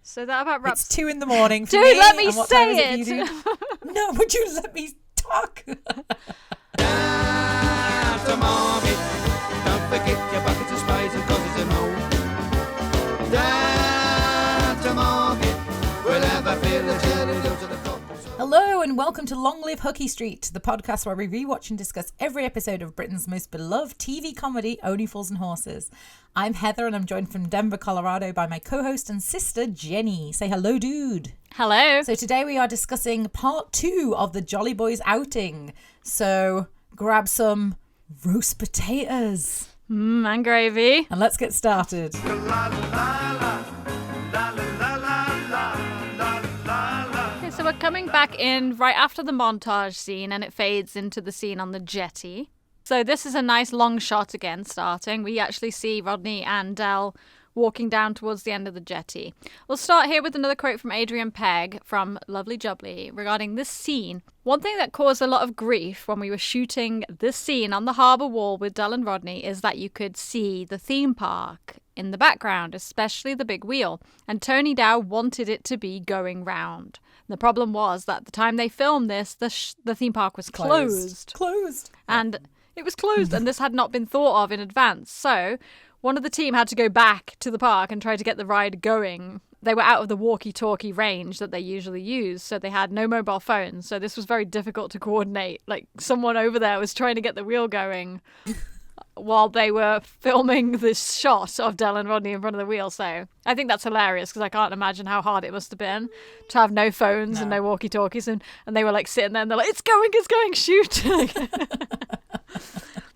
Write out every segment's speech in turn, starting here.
So that about wraps... It's 2 a.m. for me. Dude, let me and what say time is it! for you? No, would you let me talk? Down to Margate. Don't forget your buckets of sprays and causes of mold. Down to Margate. We'll have a fill of jelly to the cockles. Hello and welcome to Long Live Hooky Street, the podcast where we rewatch and discuss every episode of Britain's most beloved TV comedy, Only Fools and Horses. I'm Heather and I'm joined from Denver, Colorado by my co-host and sister, Jenny. Say hello, dude. Hello. So today we are discussing part 2 of the Jolly Boys outing. So grab some roast potatoes. And gravy. And let's get started. So we're coming back in right after the montage scene and it fades into the scene on the jetty. So this is a nice long shot again starting. We actually see Rodney and Del walking down towards the end of the jetty. We'll start here with another quote from Adrian Pegg from Lovely Jubbly regarding this scene. One thing that caused a lot of grief when we were shooting this scene on the harbour wall with Del and Rodney is that you could see the theme park in the background, especially the big wheel. And Tony Dow wanted it to be going round. The problem was that the time they filmed this, the theme park was closed. And it was closed, and this had not been thought of in advance. So one of the team had to go back to the park and try to get the ride going. They were out of the walkie-talkie range that they usually use, so they had no mobile phones. So this was very difficult to coordinate. Like, someone over there was trying to get the wheel going while they were filming this shot of Del and Rodney in front of the wheel. So I think that's hilarious because I can't imagine how hard it must have been to have no phones and no walkie-talkies. And they were like sitting there and they're like, it's going, shoot.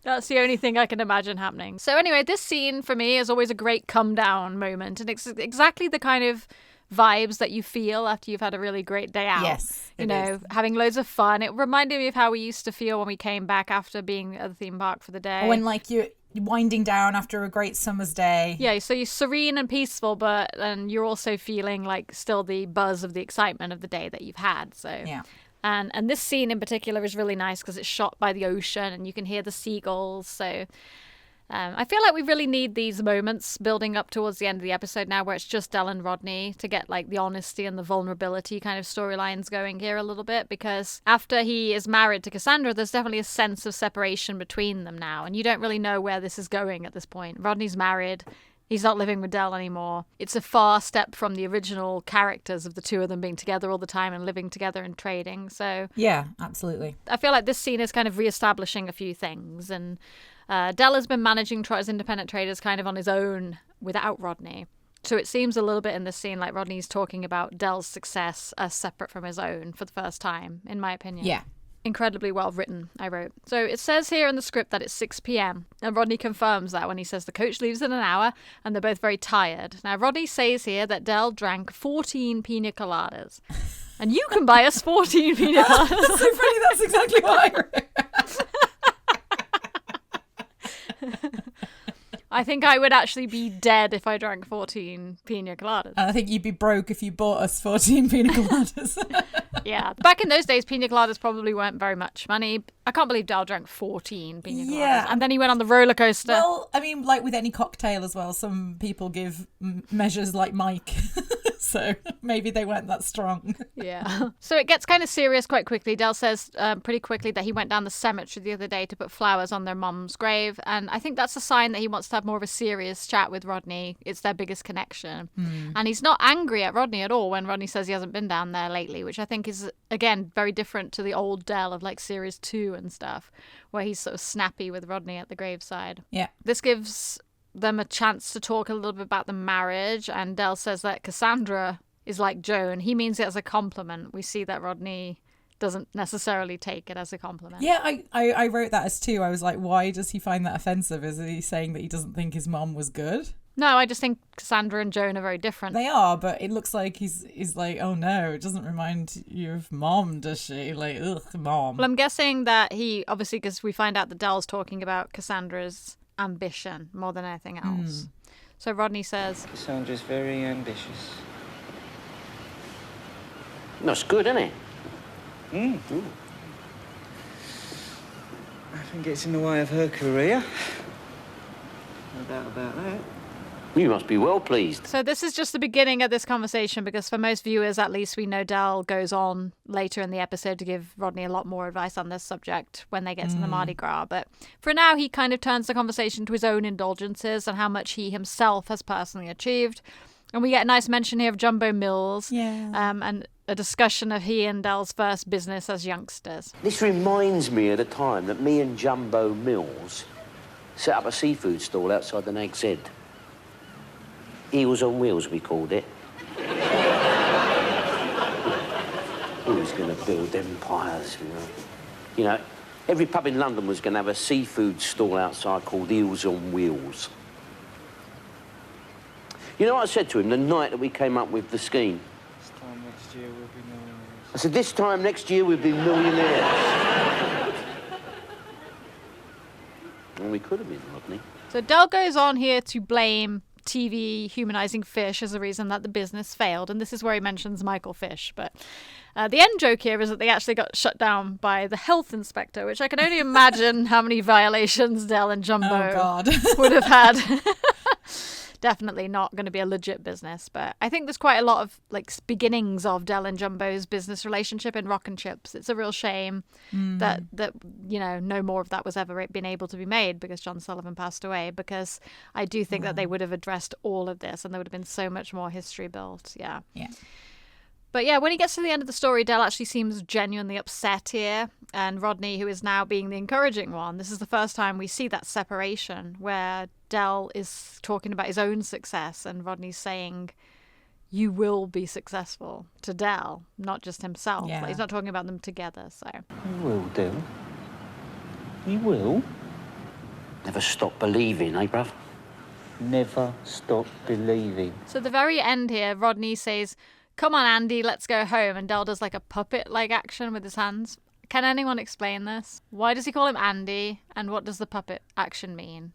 That's the only thing I can imagine happening. So anyway, this scene for me is always a great come down moment. And it's exactly the kind of vibes that you feel after you've had a really great day out. Yes, you know, having loads of fun. It reminded me of how we used to feel when we came back after being at the theme park for the day. When like you're winding down after a great summer's day. Yeah, so you're serene and peaceful, but then you're also feeling like still the buzz of the excitement of the day that you've had. So yeah. And this scene in particular is really nice because it's shot by the ocean and you can hear the seagulls. So I feel like we really need these moments building up towards the end of the episode now where it's just Del and Rodney to get like the honesty and the vulnerability kind of storylines going here a little bit, because after he is married to Cassandra, there's definitely a sense of separation between them now. And you don't really know where this is going at this point. Rodney's married. He's not living with Del anymore. It's a far step from the original characters of the two of them being together all the time and living together and trading. So yeah, absolutely. I feel like this scene is kind of reestablishing a few things. And Del has been managing Trotters independent traders kind of on his own without Rodney. So it seems a little bit in this scene like Rodney's talking about Del's success as separate from his own for the first time, in my opinion. Yeah. Incredibly well written, I wrote. So it says here in the script that it's 6 p.m. and Rodney confirms that when he says the coach leaves in an hour and they're both very tired. Now, Rodney says here that Del drank 14 pina coladas. And you can buy us 14 pina coladas. That's so funny, that's exactly what I wrote. I think I would actually be dead if I drank 14 pina coladas. And I think you'd be broke if you bought us 14 pina coladas. Yeah. Back in those days, pina coladas probably weren't very much money. I can't believe Del drank 14 pina coladas. Yeah. And then he went on the roller coaster. Well, I mean, like with any cocktail as well, some people give measures like Mike. So maybe they weren't that strong. Yeah. So it gets kind of serious quite quickly. Del says pretty quickly that he went down the cemetery the other day to put flowers on their mum's grave. And I think that's a sign that he wants to have more of a serious chat with Rodney. It's their biggest connection. And he's not angry at Rodney at all when Rodney says he hasn't been down there lately, which I think is, again, very different to the old Del of like series 2 and stuff, where he's sort of snappy with Rodney at the graveside. Yeah. This gives them a chance to talk a little bit about the marriage, and Del says that Cassandra is like Joan. He means it as a compliment. We see that Rodney doesn't necessarily take it as a compliment. Yeah, I wrote that as 2. I was like, why does he find that offensive? Is he saying that he doesn't think his mom was good? No, I just think Cassandra and Joan are very different. They are, but it looks like he's like, oh no, it doesn't remind you of mom, does she? Like, ugh, mom. Well, I'm guessing that he, obviously, because we find out that Del's talking about Cassandra's ambition more than anything else. So Rodney says, Cassandra's very ambitious. That's good, isn't it? I think it's in the way of her career. No doubt about that. You must be well pleased. So this is just the beginning of this conversation, because for most viewers, at least, we know Del goes on later in the episode to give Rodney a lot more advice on this subject when they get to the Mardi Gras. But for now, he kind of turns the conversation to his own indulgences and how much he himself has personally achieved. And we get a nice mention here of Jumbo Mills, and a discussion of he and Del's first business as youngsters. This reminds me of the time that me and Jumbo Mills set up a seafood stall outside the Nag's Head. Eels on Wheels, we called it. Who's going to build empires, you know? You know, every pub in London was going to have a seafood stall outside called Eels on Wheels. You know what I said to him the night that we came up with the scheme? This time next year we'll be millionaires. I said, this time next year we'll be millionaires. And we could have been, Rodney. So Del goes on here to blame TV humanizing fish as the reason that the business failed, and this is where he mentions Michael Fish. But the end joke here is that they actually got shut down by the health inspector, which I can only imagine how many violations Del and Jumbo would have had. Definitely not going to be a legit business, but I think there's quite a lot of like beginnings of Del and Jumbo's business relationship in Rock and Chips. It's a real shame that you know, no more of that was ever been able to be made because John Sullivan passed away, because I do think that they would have addressed all of this and there would have been so much more history built. Yeah. But yeah, when he gets to the end of the story, Del actually seems genuinely upset here. And Rodney, who is now being the encouraging one, this is the first time we see that separation where Del is talking about his own success and Rodney's saying, you will be successful, to Del, not just himself. Yeah. Like, he's not talking about them together, so. You will, Del. You will. Never stop believing, eh, bruv? Never stop believing. So at the very end here, Rodney says, come on, Andy, let's go home. And Del does like a puppet-like action with his hands. Can anyone explain this? Why does he call him Andy? And what does the puppet action mean?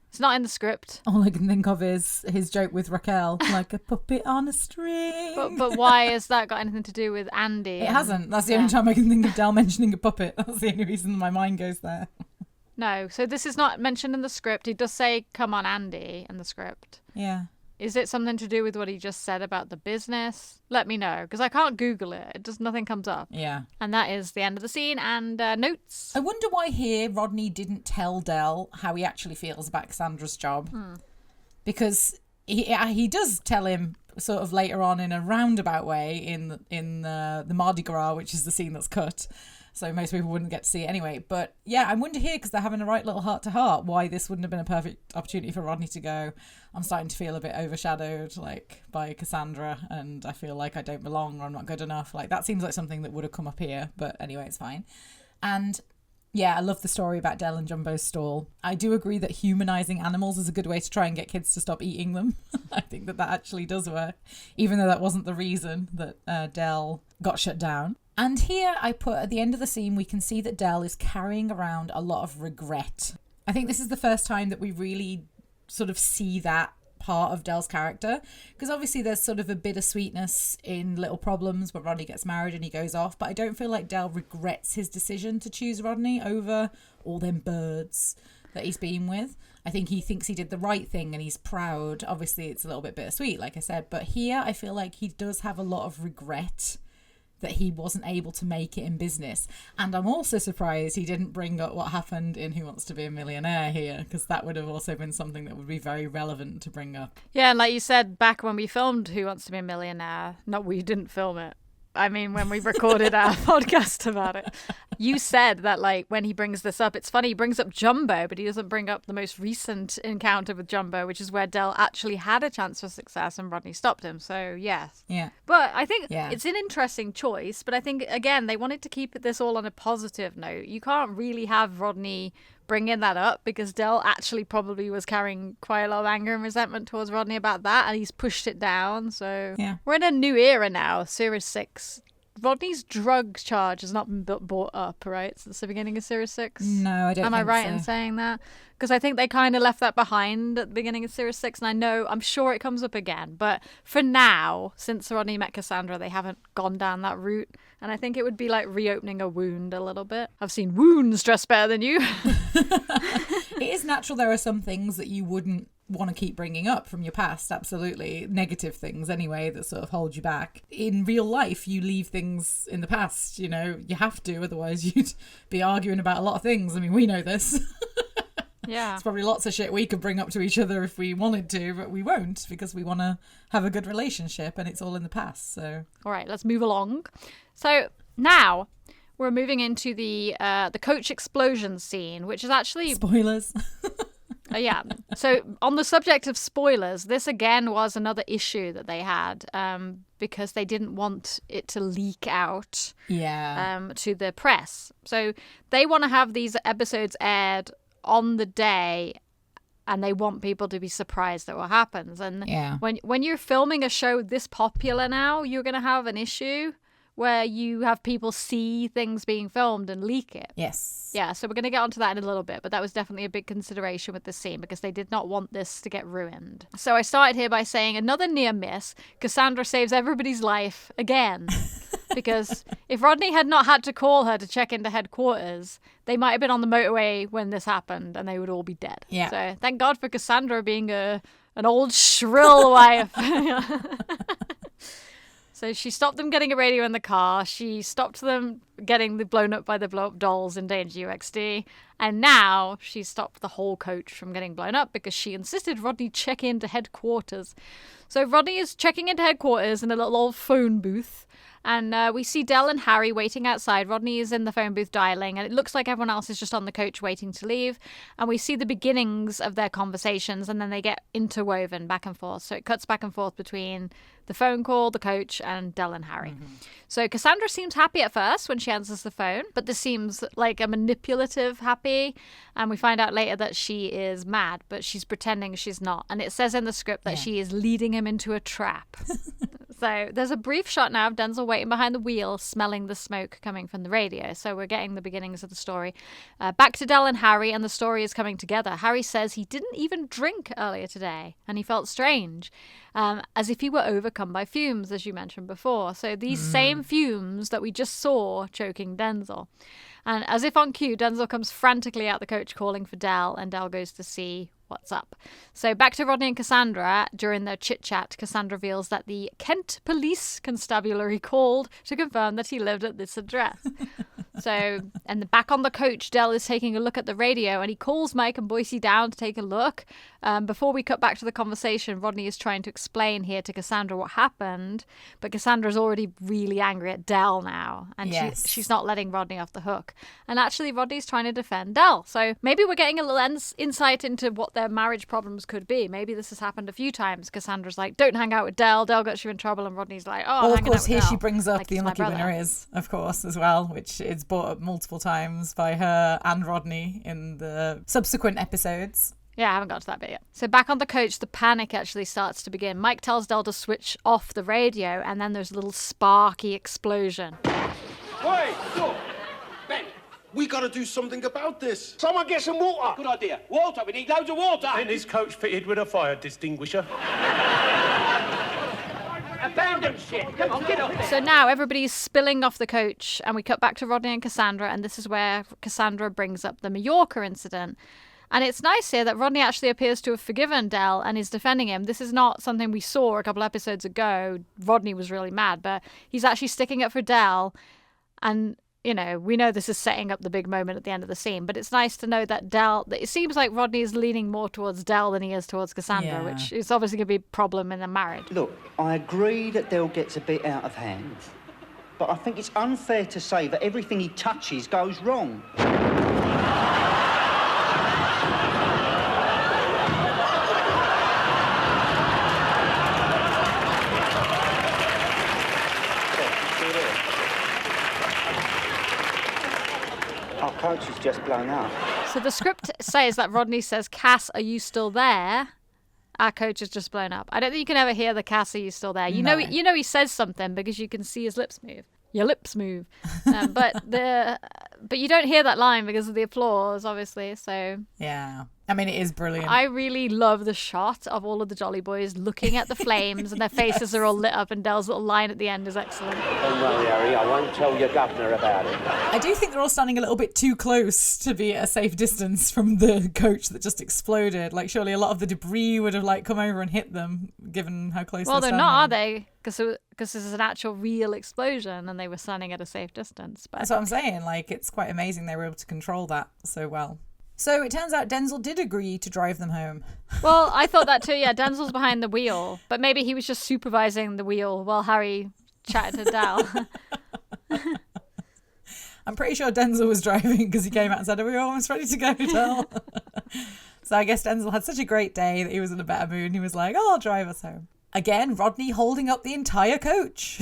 It's not in the script. All I can think of is his joke with Raquel, like a puppet on a string. But why has that got anything to do with Andy? It hasn't. That's the only time I can think of Del mentioning a puppet. That's the only reason my mind goes there. No, so this is not mentioned in the script. He does say, come on, Andy, in the script. Yeah. Is it something to do with what he just said about the business? Let me know, because I can't Google it. It just nothing comes up. Yeah. And that is the end of the scene and notes. I wonder why here Rodney didn't tell Del how he actually feels about Cassandra's job. Because he does tell him sort of later on in a roundabout way in the Mardi Gras, which is the scene that's cut. So most people wouldn't get to see it anyway. But yeah, I wonder here, because they're having a right little heart-to-heart, why this wouldn't have been a perfect opportunity for Rodney to go, I'm starting to feel a bit overshadowed, like, by Cassandra, and I feel like I don't belong or I'm not good enough. Like, that seems like something that would have come up here, but anyway, it's fine. And yeah, I love the story about Del and Jumbo's stall. I do agree that humanizing animals is a good way to try and get kids to stop eating them. I think that actually does work, even though that wasn't the reason that Del got shut down. And here I put at the end of the scene, we can see that Del is carrying around a lot of regret. I think this is the first time that we really sort of see that part of Del's character, because obviously there's sort of a bittersweetness in Little Problems where Rodney gets married and he goes off, but I don't feel like Del regrets his decision to choose Rodney over all them birds that he's been with. I think he thinks he did the right thing and he's proud. Obviously it's a little bit bittersweet, like I said, but here I feel like he does have a lot of regret that he wasn't able to make it in business. And I'm also surprised he didn't bring up what happened in Who Wants to Be a Millionaire here, because that would have also been something that would be very relevant to bring up. Yeah, and like you said, back when we filmed Who Wants to Be a Millionaire, we didn't film it. I mean, when we recorded our podcast about it, you said that, like, when he brings this up, it's funny, he brings up Jumbo, but he doesn't bring up the most recent encounter with Jumbo, which is where Del actually had a chance for success and Rodney stopped him. So, yes. Yeah. But I think it's an interesting choice, but I think, again, they wanted to keep this all on a positive note. You can't really have Rodney bringing that up because Del actually probably was carrying quite a lot of anger and resentment towards Rodney about that, and he's pushed it down. So we're in a new era now, Series 6. Rodney's drug charge has not been brought up, right, since the beginning of Series 6? No, I don't Am think I right so. in saying that? Because I think they kind of left that behind at the beginning of Series 6, and I'm sure it comes up again. But for now, since Rodney met Cassandra, they haven't gone down that route. And I think it would be like reopening a wound a little bit. I've seen wounds dress better than you. It is natural there are some things that you wouldn't want to keep bringing up from your past, absolutely. Negative things anyway that sort of hold you back. In real life, you leave things in the past, you know, you have to, otherwise you'd be arguing about a lot of things. I mean, we know this. Yeah. There's probably lots of shit we could bring up to each other if we wanted to, but we won't because we want to have a good relationship and it's all in the past. So, all right, let's move along. So now we're moving into the coach explosion scene, which is actually spoilers. Yeah. So on the subject of spoilers, this again was another issue that they had because they didn't want it to leak out to the press. So they want to have these episodes aired on the day and they want people to be surprised at what happens. And when you're filming a show this popular now, you're going to have an issue where you have people see things being filmed and leak it. Yes. Yeah, so we're going to get onto that in a little bit, but that was definitely a big consideration with the scene because they did not want this to get ruined. So I started here by saying another near miss. Cassandra saves everybody's life again. Because if Rodney had not had to call her to check into headquarters, they might have been on the motorway when this happened and they would all be dead. Yeah. So thank God for Cassandra being an old shrill wife. So she stopped them getting a radio in the car. She stopped them getting blown up by the blow-up dolls in Danger UXD. And now she stopped the whole coach from getting blown up because she insisted Rodney check into headquarters. So Rodney is checking into headquarters in a little old phone booth. And we see Del and Harry waiting outside. Rodney is in the phone booth dialing, and it looks like everyone else is just on the coach waiting to leave. And we see the beginnings of their conversations, and then they get interwoven back and forth. So it cuts back and forth between the phone call, the coach, and Del and Harry. Mm-hmm. So Cassandra seems happy at first when she answers the phone, but this seems like a manipulative happy. And we find out later that she is mad, but she's pretending she's not. And it says in the script that she is leading him into a trap. So there's a brief shot now of Denzel waiting behind the wheel, smelling the smoke coming from the radio. So we're getting the beginnings of the story. Back to Del and Harry, and the story is coming together. Harry says he didn't even drink earlier today, and he felt strange, as if he were overcome by fumes, as you mentioned before. So these same fumes that we just saw choking Denzel. And as if on cue, Denzel comes frantically out the coach calling for Del, and Del goes to see what's up. So back to Rodney and Cassandra. During their chit-chat, Cassandra reveals that the Kent Police Constabulary called to confirm that he lived at this address. And back on the coach, Del is taking a look at the radio, and he calls Mike and Boise down to take a look. Before we cut back to the conversation, Rodney is trying to explain here to Cassandra what happened, but Cassandra's already really angry at Del now, and she's not letting Rodney off the hook. And actually, Rodney's trying to defend Del. So maybe we're getting a little insight into what their marriage problems could be. Maybe this has happened a few times. Cassandra's like, don't hang out with Del. Del got you in trouble, and Rodney's like, oh, well, I'm of course, here Del. she brings up like the unlucky winner is, of course, as well, which is brought up multiple times by her and Rodney in the subsequent episodes. Yeah, I haven't got to that bit yet. So back on the coach, the panic actually starts to begin. Mike tells Del to switch off the radio, and then there's a little sparky explosion. Wait, look, Ben, we got to do something about this. Someone get some water. Good idea. Water, we need loads of water. And his coach fitted with a fire distinguisher. Abandon shit. Come on, get off there. So now everybody's spilling off the coach, and we cut back to Rodney and Cassandra, and this is where Cassandra brings up the Mallorca incident. And it's nice here that Rodney actually appears to have forgiven Del and is defending him. This is not something we saw a couple episodes ago. Rodney was really mad, but he's actually sticking up for Del. And, you know, we know this is setting up the big moment at the end of the scene, but it's nice to know that it seems like Rodney is leaning more towards Del than he is towards Cassandra, which is obviously going to be a problem in a marriage. Look, I agree that Del gets a bit out of hand, but I think it's unfair to say that everything he touches goes wrong. Our coach is just blown up. So the script says that Rodney says, Cass, are you still there? Our coach is just blown up. I don't think you can ever hear the Cass, are you still there? You know he says something because you can see his lips move. Your lips move. But you don't hear that line because of the applause, obviously. So yeah. I mean, it is brilliant. I really love the shot of all of the Jolly Boys looking at the flames and their faces are all lit up, and Dell's little line at the end is excellent. Don't worry, Harry, I won't tell your governor about it. I do think they're all standing a little bit too close to be at a safe distance from the coach that just exploded. Like, surely a lot of the debris would have like come over and hit them, given how close Well, they're they're standing. not, are they? Because this is an actual real explosion and they were standing at a safe distance. But That's what I'm saying. Like, it's quite amazing they were able to control that so well. So it turns out Denzel did agree to drive them home. Well, I thought that too. Yeah, Denzel's behind the wheel, but maybe he was just supervising the wheel while Harry chatted to Del. I'm pretty sure Denzel was driving because he came out and said, "Are we almost ready to go, Del?" So I guess Denzel had such a great day that he was in a better mood and he was like, "Oh, I'll drive us home." Again, Rodney holding up the entire coach.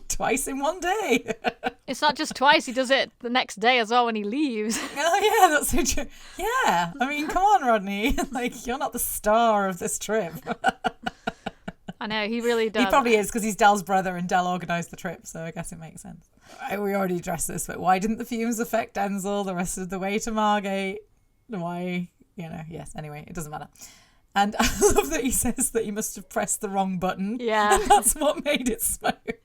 Twice in one day. It's not just twice, he does it the next day as well when he leaves. Oh, yeah, that's so true. Yeah, I mean, come on, Rodney. Like, you're not the star of this trip. I know, he really does. He probably is because he's Del's brother and Del organised the trip, so I guess it makes sense. We already addressed this, but why didn't the fumes affect Denzel the rest of the way to Margate? Why, yes, anyway, it doesn't matter. And I love that he says that he must have pressed the wrong button. Yeah. And that's what made it smoke.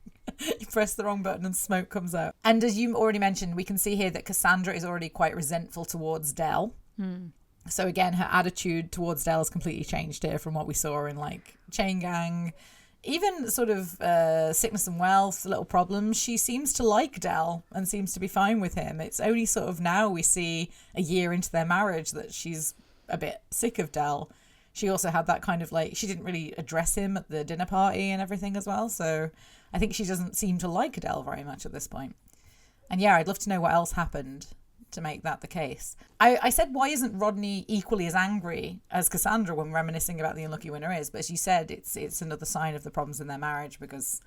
You press the wrong button and smoke comes out. And as you already mentioned, we can see here that Cassandra is already quite resentful towards Del. So again, her attitude towards Del has completely changed here from what we saw in like Chain Gang. Even sort of sickness and wealth, little problems, she seems to like Del and seems to be fine with him. It's only sort of now we see a year into their marriage that she's a bit sick of Del. She also had that kind of like, she didn't really address him at the dinner party and everything as well. So I think she doesn't seem to like Adele very much at this point. And yeah, I'd love to know what else happened to make that the case. I said, why isn't Rodney equally as angry as Cassandra when reminiscing about the unlucky winner is? But as you said, it's another sign of the problems in their marriage because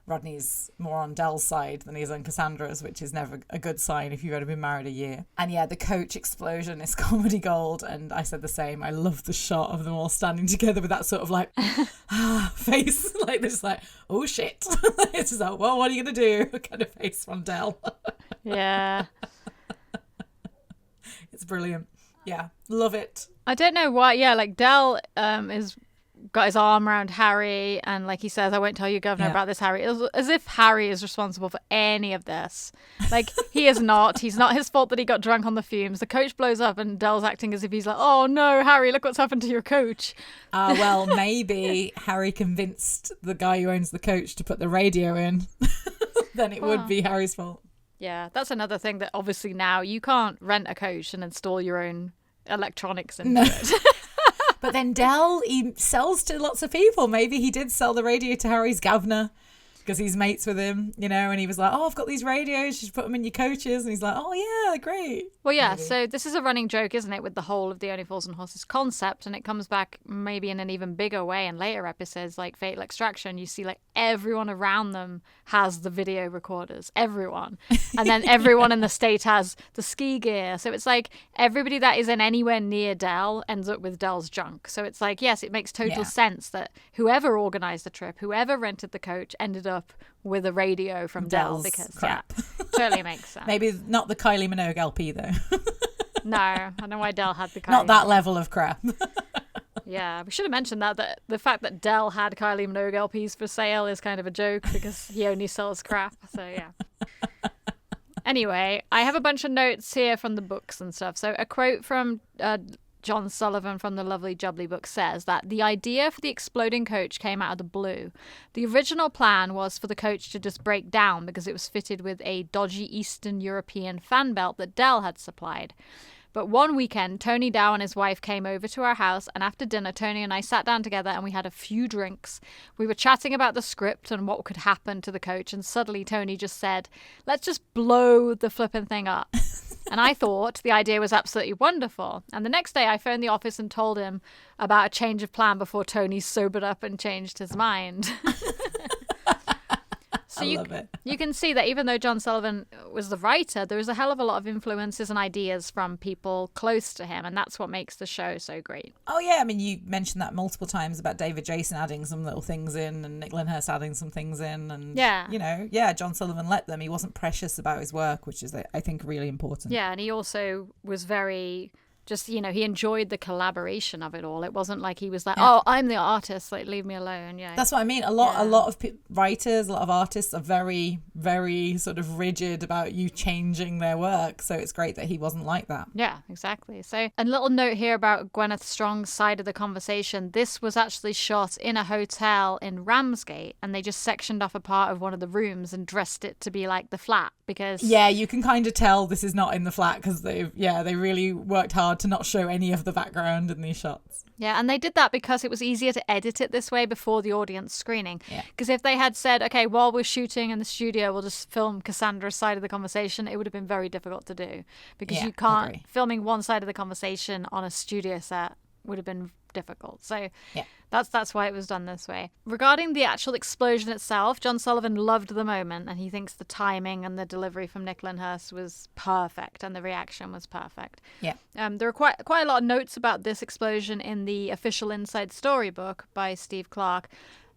Rodney's more on Del's side than he is on Cassandra's, which is never a good sign if you've only been married a year. And yeah, the coach explosion is comedy gold, and I said the same. I love the shot of them all standing together with that sort of like face, like this, like, oh shit. It's just like, well, what are you gonna do? Kind of face from Del. Yeah. It's brilliant. Yeah, love it. I don't know why. Yeah, like Del is got his arm around Harry, and like he says, I won't tell your governor about this, Harry. As if Harry is responsible for any of this. Like, he is not. He's not his fault that he got drunk on the fumes. The coach blows up and Del's acting as if he's like, oh no, Harry, look what's happened to your coach. Well, maybe Harry convinced the guy who owns the coach to put the radio in. Then it would be Harry's fault. Yeah, that's another thing that obviously now you can't rent a coach and install your own electronics into it. But then Del, he sells to lots of people. Maybe he did sell the radio to Harry's governor because he's mates with him, and he was like, oh, I've got these radios, you should put them in your coaches. And he's like, oh, yeah, great. Well, yeah, so this is a running joke, isn't it, with the whole of the Only Fools and Horses concept, and it comes back maybe in an even bigger way in later episodes like Fatal Extraction. You see, like, everyone around them has the video recorders, everyone. And then everyone in the state has the ski gear. So it's like everybody that is in anywhere near Del ends up with Del's junk. So it's like, yes, it makes total sense that whoever organised the trip, whoever rented the coach, ended up with a radio from Del because crap. Totally makes sense. Maybe not the Kylie Minogue LP though. No, I don't know why Del had the Kylie. Not that level of crap. Yeah, we should have mentioned that the fact that Del had Kylie Minogue LPs for sale is kind of a joke because he only sells crap. So yeah. Anyway, I have a bunch of notes here from the books and stuff. So a quote from John Sullivan from the lovely Jubbly book says that the idea for the exploding coach came out of the blue. The original plan was for the coach to just break down because it was fitted with a dodgy Eastern European fan belt that Del had supplied. But one weekend, Tony Dow and his wife came over to our house, and after dinner, Tony and I sat down together and we had a few drinks. We were chatting about the script and what could happen to the coach, and suddenly Tony just said, let's just blow the flipping thing up. And I thought the idea was absolutely wonderful. And the next day I phoned the office and told him about a change of plan before Tony sobered up and changed his mind. So you can see that even though John Sullivan was the writer, there was a hell of a lot of influences and ideas from people close to him, and that's what makes the show so great. Oh yeah, I mean, you mentioned that multiple times about David Jason adding some little things in and Nick Lyndhurst adding some things in, and John Sullivan let them. He wasn't precious about his work, which is, I think, really important. Yeah, and he also was very just, he enjoyed the collaboration of it all. It wasn't like he was like, oh, I'm the artist, like, leave me alone. Yeah, that's what I mean. A lot of writers, a lot of artists are very, very sort of rigid about you changing their work. So it's great that he wasn't like that. Yeah, exactly. So a little note here about Gwyneth Strong's side of the conversation. This was actually shot in a hotel in Ramsgate, and they just sectioned off a part of one of the rooms and dressed it to be like the flat because... Yeah, you can kind of tell this is not in the flat because they really worked hard to not show any of the background in these shots. Yeah, and they did that because it was easier to edit it this way before the audience screening. Because if they had said, okay, while we're shooting in the studio, we'll just film Cassandra's side of the conversation, it would have been very difficult to do. Because you can't, filming one side of the conversation on a studio set would have been difficult. So that's why it was done this way. Regarding the actual explosion itself, John Sullivan loved the moment, and he thinks the timing and the delivery from Nick Lyndhurst was perfect, and the reaction was perfect. Yeah. There are quite a lot of notes about this explosion in the official Inside Story book by Steve Clark.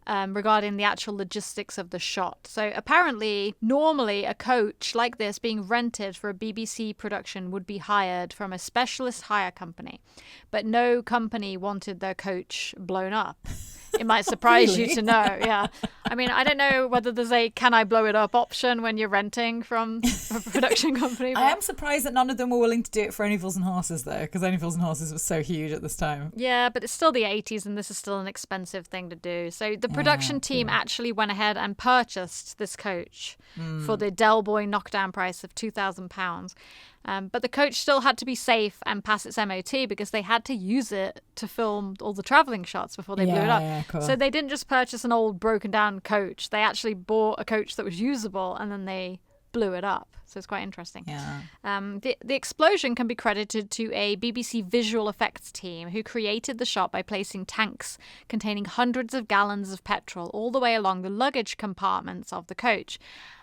Regarding the actual logistics of the shot. So apparently, normally a coach like this being rented for a BBC production would be hired from a specialist hire company. But no company wanted their coach blown up. It might surprise you to know, yeah. I mean, I don't know whether there's a can I blow it up option when you're renting from a production company. But... I am surprised that none of them were willing to do it for Only Fools and Horses, though, because Only Fools and Horses was so huge at this time. Yeah, but it's still the 80s, and this is still an expensive thing to do. So the production team actually went ahead and purchased this coach for the Del Boy knockdown price of £2,000. But the coach still had to be safe and pass its MOT because they had to use it to film all the travelling shots before they blew it up. Yeah, cool. So they didn't just purchase an old broken down coach. They actually bought a coach that was usable and then they blew it up. So it's quite interesting. Yeah. The explosion can be credited to a BBC visual effects team who created the shot by placing tanks containing hundreds of gallons of petrol all the way along the luggage compartments of the coach.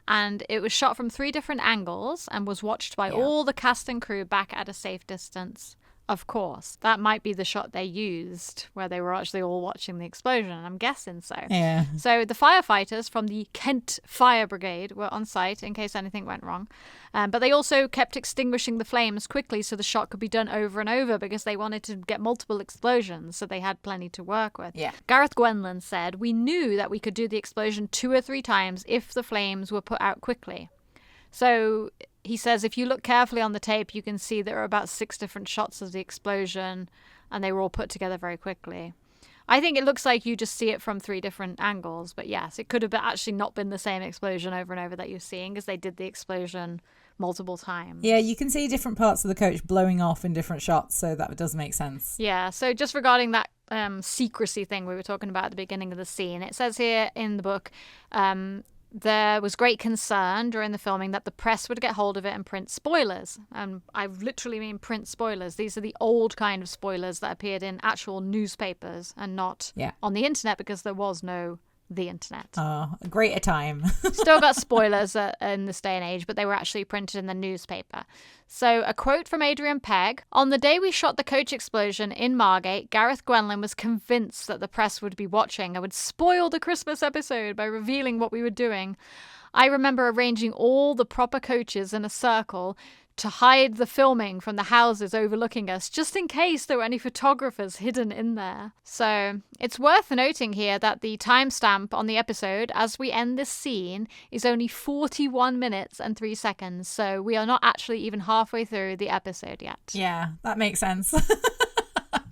And it was shot from 3 different angles and was watched by all the cast and crew back at a safe distance. Of course, that might be the shot they used where they were actually all watching the explosion. I'm guessing so. Yeah. So the firefighters from the Kent Fire Brigade were on site in case anything went wrong. But they also kept extinguishing the flames quickly so the shot could be done over and over because they wanted to get multiple explosions, so they had plenty to work with. Yeah. Gareth Gwenlyn said, "We knew that we could do the explosion 2 or 3 times if the flames were put out quickly." So he says if you look carefully on the tape, you can see there are about 6 different shots of the explosion and they were all put together very quickly. I think it looks like you just see it from 3 different angles, but yes, it could have actually not been the same explosion over and over that you're seeing because they did the explosion multiple times. Yeah, you can see different parts of the coach blowing off in different shots, so that does make sense. Yeah, so just regarding that secrecy thing we were talking about at the beginning of the scene, it says here in the book, there was great concern during the filming that the press would get hold of it and print spoilers. I literally mean print spoilers. These are the old kind of spoilers that appeared in actual newspapers and not on the internet because there was no the internet. Oh, a greater time. Still got spoilers in this day and age, but they were actually printed in the newspaper. So a quote from Adrian Pegg: "On the day we shot the coach explosion in Margate, Gareth Gwenlyn was convinced that the press would be watching and would spoil the Christmas episode by revealing what we were doing. I remember arranging all the proper coaches in a circle to hide the filming from the houses overlooking us, just in case there were any photographers hidden in there." So it's worth noting here that the timestamp on the episode as we end this scene is only 41 minutes and 3 seconds. So we are not actually even halfway through the episode yet. Yeah, that makes sense.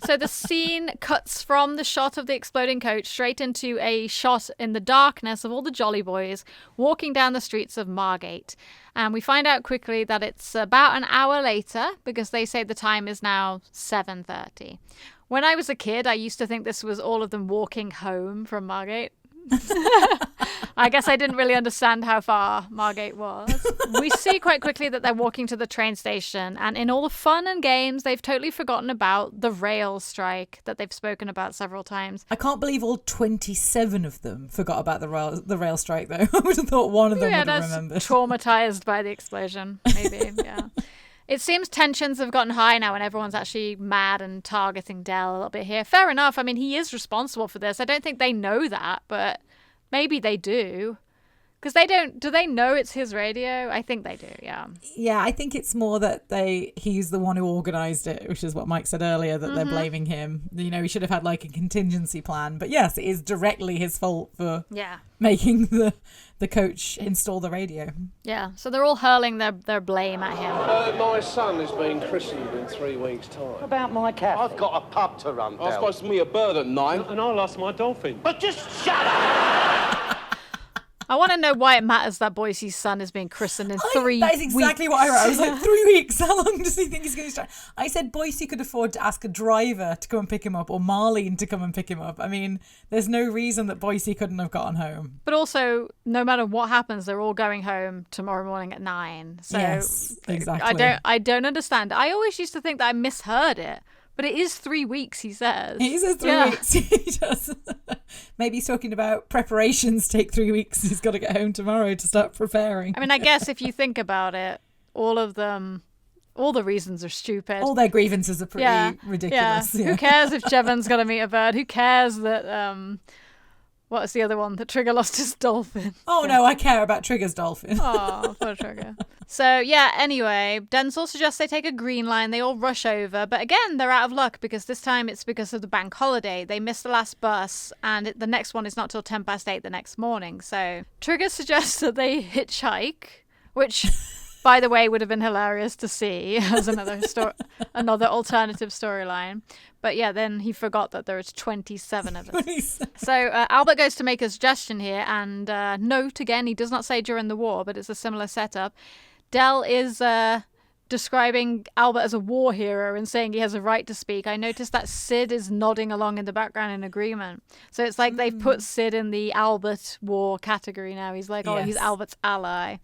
So the scene cuts from the shot of the exploding coach straight into a shot in the darkness of all the Jolly Boys walking down the streets of Margate. And we find out quickly that it's about an hour later because they say the time is now 7:30. When I was a kid, I used to think this was all of them walking home from Margate. I guess I didn't really understand how far Margate was. We see quite quickly that they're walking to the train station, and in all the fun and games, they've totally forgotten about the rail strike that they've spoken about several times. I can't believe all 27 of them forgot about the rail strike, though. I would have thought one of them would have remembered. Traumatized by the explosion, maybe, yeah. It seems tensions have gotten high now and everyone's actually mad and targeting Del a little bit here. Fair enough. I mean, he is responsible for this. I don't think they know that, but maybe they do. Because do they know it's his radio? I think they do, yeah. Yeah, I think it's more that he's the one who organised it, which is what Mike said earlier, that they're blaming him. You know, he should have had like a contingency plan. But yes, it is directly his fault for making the coach install the radio. Yeah, so they're all hurling their blame at him. My son is being christened in 3 weeks' time. What about my cat? I've got a pub to run down. I was supposed to meet a bird at 9. And I lost my dolphin. But just shut up! I want to know why it matters that Boise's son is being christened in 3 weeks. That is exactly what I wrote. I was like, 3 weeks? How long does he think he's going to start? I said Boise could afford to ask a driver to come and pick him up or Marlene to come and pick him up. I mean, there's no reason that Boise couldn't have gotten home. But also, no matter what happens, they're all going home tomorrow morning at 9. So yes, exactly. I don't understand. I always used to think that I misheard it. But it is 3 weeks, he says. He says 3 weeks. He does. Maybe he's talking about preparations take 3 weeks. He's got to get home tomorrow to start preparing. I mean, I guess if you think about it, all the reasons are stupid. All their grievances are pretty ridiculous. Yeah. Who cares if Jevon's got to meet a bird? Who cares that... What's the other one? That Trigger lost his dolphin. Oh, no, I care about Trigger's dolphin. Oh, poor Trigger. So, yeah, anyway, Denzel suggests they take a green line. They all rush over. But again, they're out of luck because this time it's because of the bank holiday. They missed the last bus and the next one is not till 8:10 the next morning. So Trigger suggests that they hitchhike, which... by the way, would have been hilarious to see as another alternative storyline. But yeah, then he forgot that there is 27 of us. So Albert goes to make a suggestion here, and note again, he does not say during the war, but it's a similar setup. Del is describing Albert as a war hero and saying he has a right to speak. I noticed that Sid is nodding along in the background in agreement. So it's like they've put Sid in the Albert war category now. He's like, he's Albert's ally.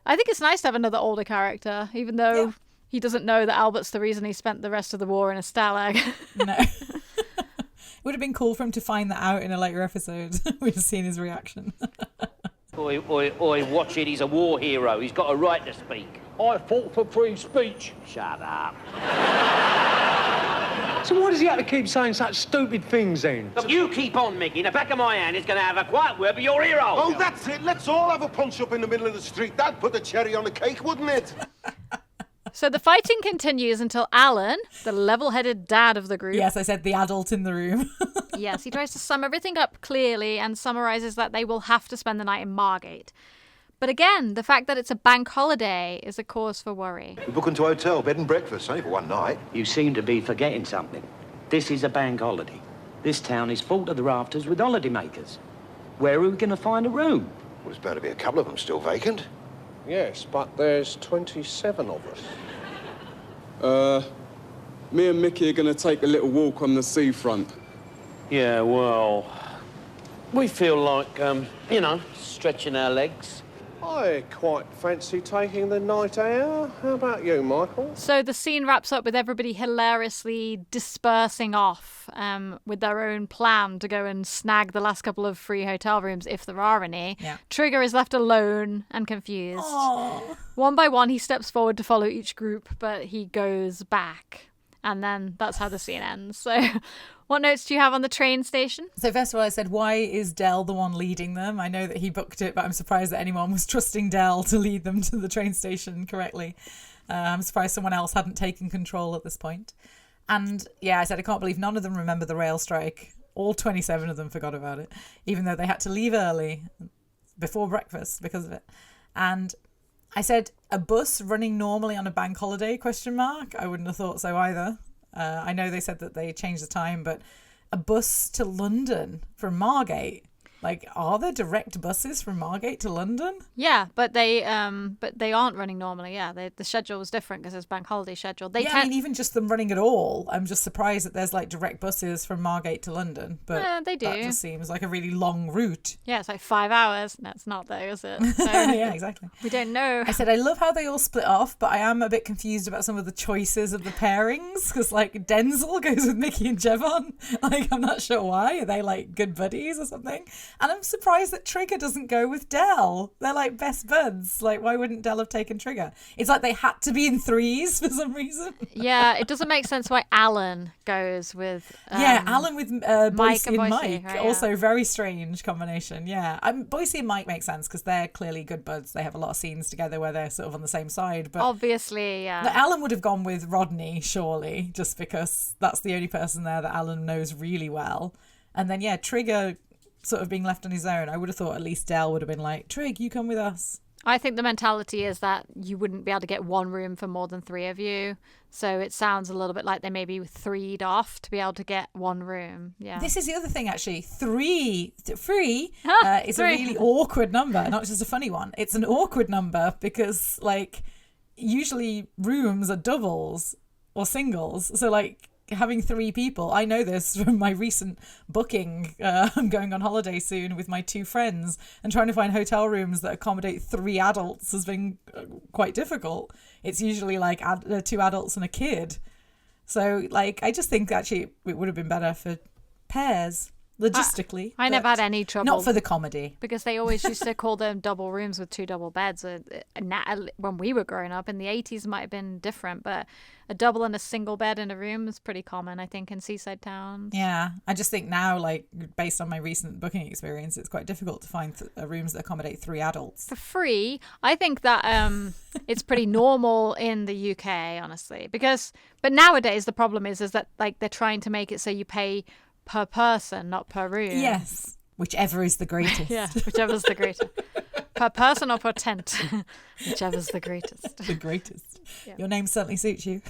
I think it's nice to have another older character, even though he doesn't know that Albert's the reason he spent the rest of the war in a stalag. No. It would have been cool for him to find that out in a later episode. We'd have seen his reaction. Oi, watch it. He's a war hero. He's got a right to speak. I fought for free speech. Shut up. So why does he have to keep saying such stupid things then? Look, you keep on, Mickey. In the back of my hand is going to have a quiet word with your hero. Oh, that's it. Let's all have a punch-up in the middle of the street. That'd put the cherry on the cake, wouldn't it? So the fighting continues until Alan, the level-headed dad of the group... Yes, I said the adult in the room. Yes, he tries to sum everything up clearly and summarises that they will have to spend the night in Margate. But again, the fact that it's a bank holiday is a cause for worry. We book into a hotel, bed and breakfast, only for one night. You seem to be forgetting something. This is a bank holiday. This town is full to the rafters with holiday makers. Where are we going to find a room? Well, there's bound to be a couple of them still vacant. Yes, but there's 27 of us. Me and Mickey are going to take a little walk on the seafront. Yeah, well, we feel like, stretching our legs. I quite fancy taking the night air. How about you, Michael? So the scene wraps up with everybody hilariously dispersing off with their own plan to go and snag the last couple of free hotel rooms, if there are any. Yeah. Trigger is left alone and confused. Aww. One by one, he steps forward to follow each group, but he goes back. And then that's how the scene ends. So what notes do you have on the train station? So first of all, I said, why is Del the one leading them? I know that he booked it, but I'm surprised that anyone was trusting Del to lead them to the train station correctly. I'm surprised someone else hadn't taken control at this point. And yeah, I said, I can't believe none of them remember the rail strike. All 27 of them forgot about it, even though they had to leave early before breakfast because of it. And I said, a bus running normally on a bank holiday, ? I wouldn't have thought so either. I know they said that they changed the time, but a bus to London from Margate. Like, are there direct buses from Margate to London? Yeah, but they aren't running normally. Yeah, the schedule was different because it's bank holiday schedule. I mean, even just them running at all, I'm just surprised that there's like direct buses from Margate to London. But they do. That just seems like a really long route. Yeah, it's like 5 hours. No, it's not though, is it? So, yeah, exactly. We don't know. I said, I love how they all split off, but I am a bit confused about some of the choices of the pairings because like Denzel goes with Mickey and Jevon. Like, I'm not sure why. Are they like good buddies or something? And I'm surprised that Trigger doesn't go with Del. They're like best buds. Like, why wouldn't Del have taken Trigger? It's like they had to be in threes for some reason. Yeah, it doesn't make sense why Alan goes with... Alan with Boise and Mike. Right, also very strange combination. Yeah, Boise and Mike make sense because they're clearly good buds. They have a lot of scenes together where they're sort of on the same side. But obviously, yeah. Alan would have gone with Rodney, surely, just because that's the only person there that Alan knows really well. And then, Trigger sort of being left on his own. I would have thought at least Del would have been like, Trig, you come with us. I think the mentality is that you wouldn't be able to get one room for more than 3 of you. So it sounds a little bit like they maybe 3'd off to be able to get one room. Yeah. This is the other thing, actually. Three is a really awkward number, not just a funny one. It's an awkward number because, like, usually rooms are doubles or singles. So, like, having 3 people, I know this from my recent booking. I'm going on holiday soon with my 2 friends, and trying to find hotel rooms that accommodate 3 adults has been quite difficult. It's usually like 2 adults and a kid. So, like, I just think actually it would have been better for pairs logistically. I never had any trouble. Not for the comedy. Because they always used to call them double rooms with 2 double beds. When we were growing up, in the 80s might have been different, but a double and a single bed in a room is pretty common, I think, in seaside towns. Yeah, I just think now, like, based on my recent booking experience, it's quite difficult to find rooms that accommodate 3 adults. For free, I think that it's pretty normal in the UK, honestly. But nowadays, the problem is that, like, they're trying to make it so you pay per person, not per room. Yes, whichever is the greatest. Yeah, whichever's the greatest. Per person or per tent, whichever's the greatest. The greatest. Yeah. Your name certainly suits you.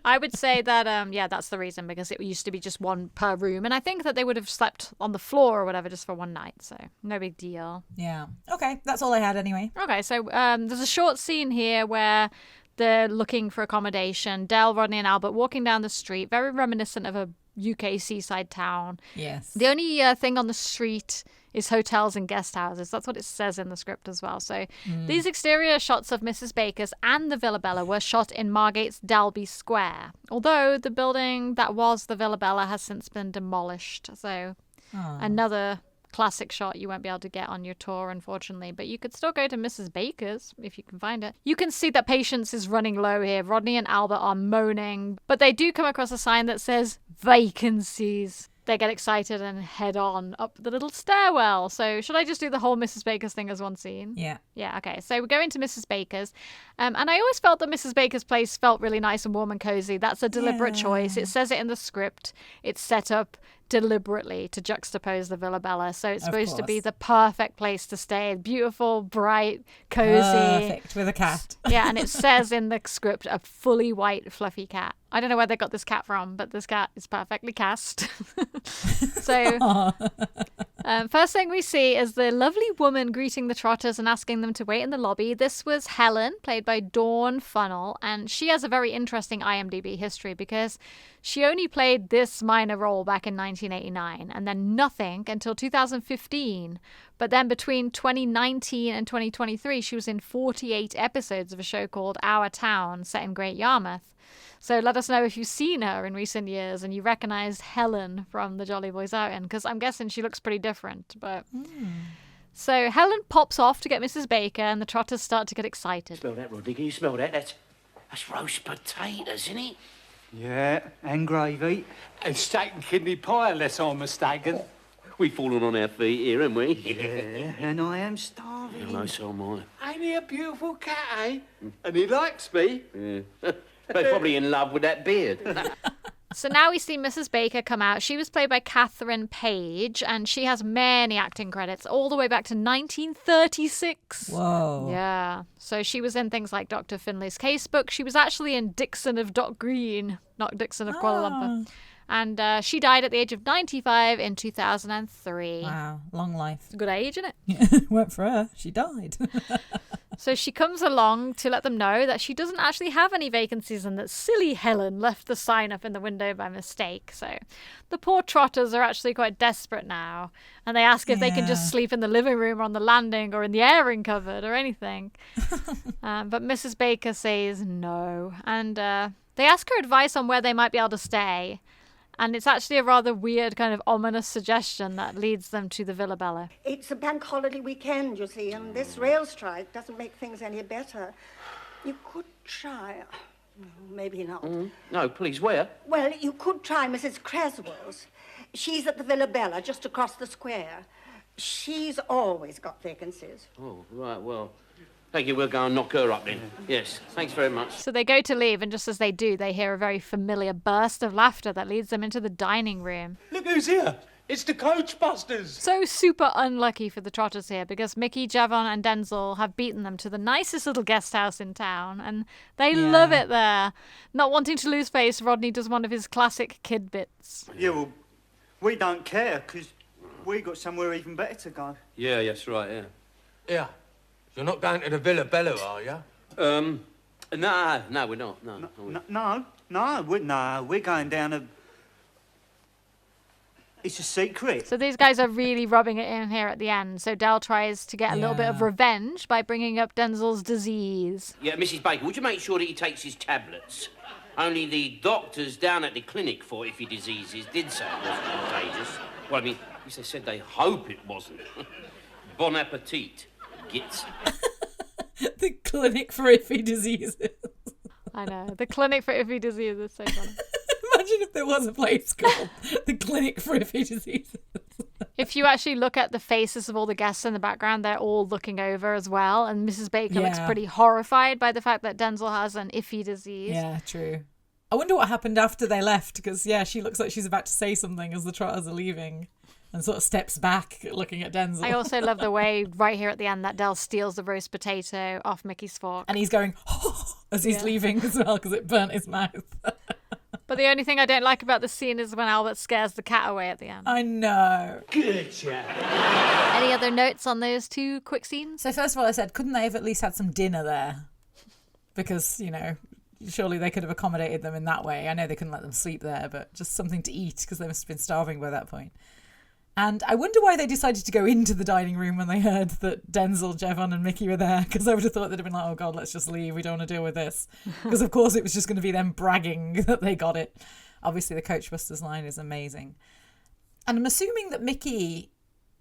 I would say that, that's the reason, because it used to be just 1 per room. And I think that they would have slept on the floor or whatever just for 1 night. So no big deal. Yeah. Okay, that's all I had anyway. Okay, so there's a short scene here where they're looking for accommodation. Del, Rodney and Albert walking down the street, very reminiscent of a UK seaside town. Yes. The only thing on the street is hotels and guest houses. That's what it says in the script as well. So these exterior shots of Mrs. Baker's and the Villa Bella were shot in Margate's Dalby Square, although the building that was the Villa Bella has since been demolished. So another classic shot you won't be able to get on your tour, unfortunately, but you could still go to Mrs. Baker's if you can find it. You can see that patience is running low here. Rodney and Albert are moaning, but they do come across a sign that says vacancies. They get excited and head on up the little stairwell. So should I just do the whole Mrs. Baker's thing as one scene? Yeah. Yeah, okay. So we're going to Mrs. Baker's. And I always felt that Mrs. Baker's place felt really nice and warm and cozy. That's a deliberate choice. It says it in the script. It's set up deliberately to juxtapose the Villa Bella. So it's supposed to be the perfect place to stay. Beautiful, bright, cozy. Perfect with a cat. Yeah, and it says in the script a fully white, fluffy cat. I don't know where they got this cat from, but this cat is perfectly cast. So first thing we see is the lovely woman greeting the Trotters and asking them to wait in the lobby. This was Helen, played by Dawn Funnell, and she has a very interesting IMDb history because she only played this minor role back in 1989 and then nothing until 2015. But then between 2019 and 2023, she was in 48 episodes of a show called Our Town, set in Great Yarmouth. So let us know if you've seen her in recent years and you recognized Helen from the Jolly Boys Outing, because I'm guessing she looks pretty different. But So Helen pops off to get Mrs. Baker and the Trotters start to get excited. Smell that, Rodney? Can you smell that? That's roast potatoes, isn't it? Yeah, and gravy. And steak and kidney pie, unless I'm mistaken. We've fallen on our feet here, haven't we? Yeah, and I am starving. I know, so am I. Ain't he a beautiful cat, eh? And he likes me. Yeah. They're probably in love with that beard. So now we see Mrs. Baker come out. She was played by Catherine Page, and she has many acting credits all the way back to 1936. Whoa. Yeah. So she was in things like Dr. Finlay's Casebook. She was actually in Dixon of Dock Green, not Dixon of Kuala Lumpur. And she died at the age of 95 in 2003. Wow, long life. It's a good age, isn't it? Worked for her. She died. So she comes along to let them know that she doesn't actually have any vacancies and that silly Helen left the sign up in the window by mistake. So the poor Trotters are actually quite desperate now. And they ask if they can just sleep in the living room or on the landing or in the airing cupboard or anything. But Mrs. Baker says no. And they ask her advice on where they might be able to stay. And it's actually a rather weird kind of ominous suggestion that leads them to the Villa Bella. It's a bank holiday weekend, you see, and this rail strike doesn't make things any better. You could try... Maybe not. No, please, where? Well, you could try Mrs. Creswell's. She's at the Villa Bella, just across the square. She's always got vacancies. Oh, right, well... Thank you, we'll go and knock her up then. Yes, thanks very much. So they go to leave, and just as they do, they hear a very familiar burst of laughter that leads them into the dining room. Look who's here. It's the Coachbusters. So super unlucky for the Trotters here, because Mickey, Javon and Denzel have beaten them to the nicest little guest house in town, and they love it there. Not wanting to lose face, Rodney does one of his classic kid bits. Yeah, well, we don't care, because we got somewhere even better to go. Yeah, that's right, yeah. Yeah. You're not going to the Villa Bella, are you? No, we're not. No, we're going down a... It's a secret. So these guys are really rubbing it in here at the end. So Del tries to get a little bit of revenge by bringing up Denzel's disease. Yeah, Mrs. Baker, would you make sure that he takes his tablets? Only the doctors down at the clinic for iffy diseases did say it wasn't contagious. Well, I mean, at least they said they hope it wasn't. Bon appetit. Gits. The clinic for iffy diseases. I know. The clinic for iffy diseases is so funny. Imagine if there was a place called the clinic for iffy diseases. If you actually look at the faces of all the guests in the background, they're all looking over as well. And Mrs. Baker looks pretty horrified by the fact that Denzel has an iffy disease. Yeah, true. I wonder what happened after they left, because, she looks like she's about to say something as the Trotters are leaving. And sort of steps back looking at Denzel. I also love the way right here at the end that Del steals the roast potato off Mickey's fork. And he's going, as he's leaving as well, because it burnt his mouth. But the only thing I don't like about the scene is when Albert scares the cat away at the end. I know. Good chat. Any other notes on those two quick scenes? So first of all, I said, couldn't they have at least had some dinner there? Because, surely they could have accommodated them in that way. I know they couldn't let them sleep there, but just something to eat, because they must have been starving by that point. And I wonder why they decided to go into the dining room when they heard that Denzel, Javon and Mickey were there, because I would have thought they'd have been like, oh God, let's just leave. We don't want to deal with this. Because, of course, it was just going to be them bragging that they got it. Obviously, the Coachbusters line is amazing. And I'm assuming that Mickey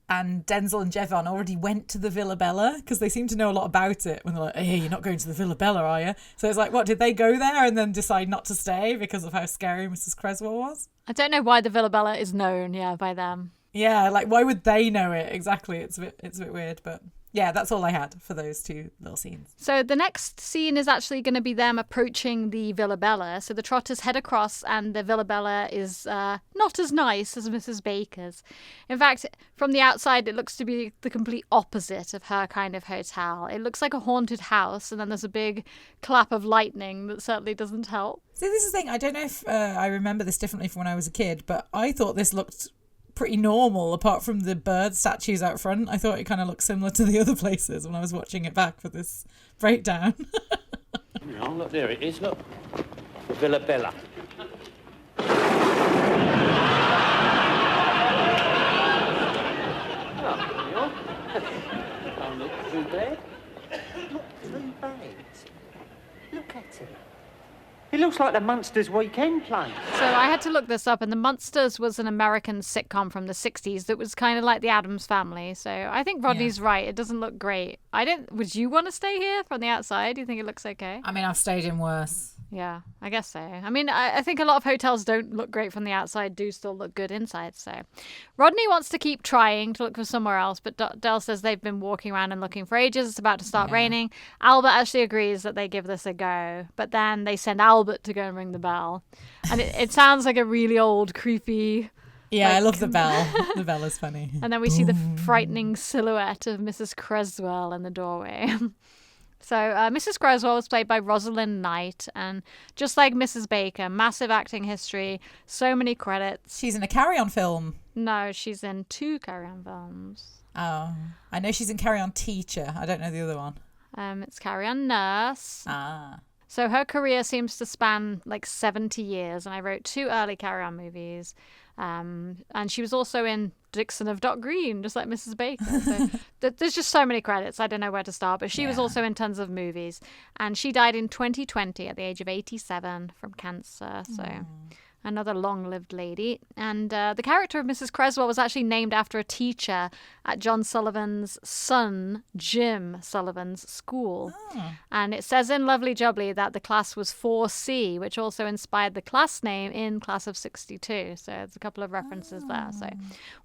and Denzel and Javon already went to the Villa Bella, because they seem to know a lot about it when they're like, hey, you're not going to the Villa Bella, are you? So it's like, what, did they go there and then decide not to stay because of how scary Mrs. Creswell was? I don't know why the Villa Bella is known, by them. Yeah, like, why would they know it? Exactly. It's a bit weird, but yeah, that's all I had for those two little scenes. So the next scene is actually going to be them approaching the Villa Bella. So the Trotters head across, and the Villa Bella is not as nice as Mrs. Baker's. In fact, from the outside, it looks to be the complete opposite of her kind of hotel. It looks like a haunted house, and then there's a big clap of lightning that certainly doesn't help. See, this is the thing. I don't know if I remember this differently from when I was a kid, but I thought this looked pretty normal apart from the bird statues out front. I thought it kind of looked similar to the other places when I was watching it back for this breakdown. Oh, look, there it is, look. The Villa Bella. Don't look too bad. Not too bad. Look at it. It looks like the Munsters weekend play. So I had to look this up, and the Munsters was an American sitcom from the 60s that was kind of like the Addams Family. So I think Rodney's right. It doesn't look great. Would you want to stay here from the outside? Do you think it looks okay? I mean, I've stayed in worse. Yeah, I guess so. I mean, I think a lot of hotels don't look great from the outside, do still look good inside. So Rodney wants to keep trying to look for somewhere else, but Del says they've been walking around and looking for ages. It's about to start raining. Albert actually agrees that they give this a go, but then they send Albert to go and ring the bell. And it sounds like a really old, creepy... Yeah, I love the bell. The bell is funny. And then we see the frightening silhouette of Mrs. Creswell in the doorway. So Mrs. Creswell was played by Rosalind Knight, and just like Mrs. Baker, massive acting history, so many credits. She's in a Carry On film. No, she's in 2 Carry On films. Oh, I know she's in Carry On Teacher. I don't know the other one. It's Carry On Nurse. Ah. So her career seems to span like 70 years, and I wrote 2 early Carry On movies. And she was also in Dixon of Dock Green, just like Mrs. Baker. So there's just so many credits. I don't know where to start, but she was also in tons of movies. And she died in 2020 at the age of 87 from cancer. So Another long-lived lady. And the character of Mrs. Creswell was actually named after a teacher at John Sullivan's son, Jim Sullivan's school. Oh. And it says in Lovely Jubbly that the class was 4C, which also inspired the class name in Class of 62. So there's a couple of references there. So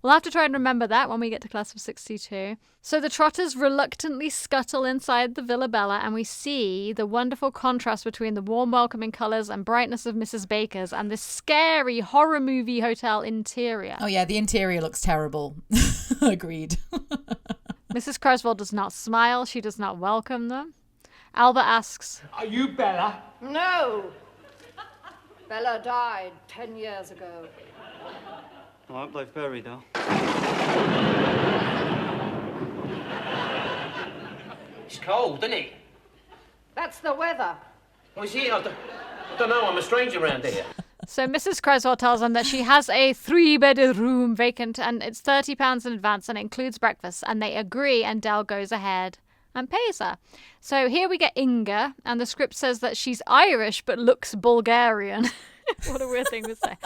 we'll have to try and remember that when we get to Class of 62. So the Trotters reluctantly scuttle inside the Villa Bella, and we see the wonderful contrast between the warm, welcoming colours and brightness of Mrs. Baker's and this scary horror movie hotel interior. Oh yeah, the interior looks terrible. Agreed. Mrs. Creswell does not smile. She does not welcome them. Albert asks, "Are you Bella?" No. Bella died 10 years ago. I hope they've buried her. It's cold, isn't it? That's the weather. Well, is it? I don't know. I'm a stranger around here. So Mrs. Creswell tells them that she has a 3-bedded room vacant and it's £30 in advance and it includes breakfast. And they agree, and Dell goes ahead and pays her. So here we get Inga, and the script says that she's Irish but looks Bulgarian. What a weird thing to say.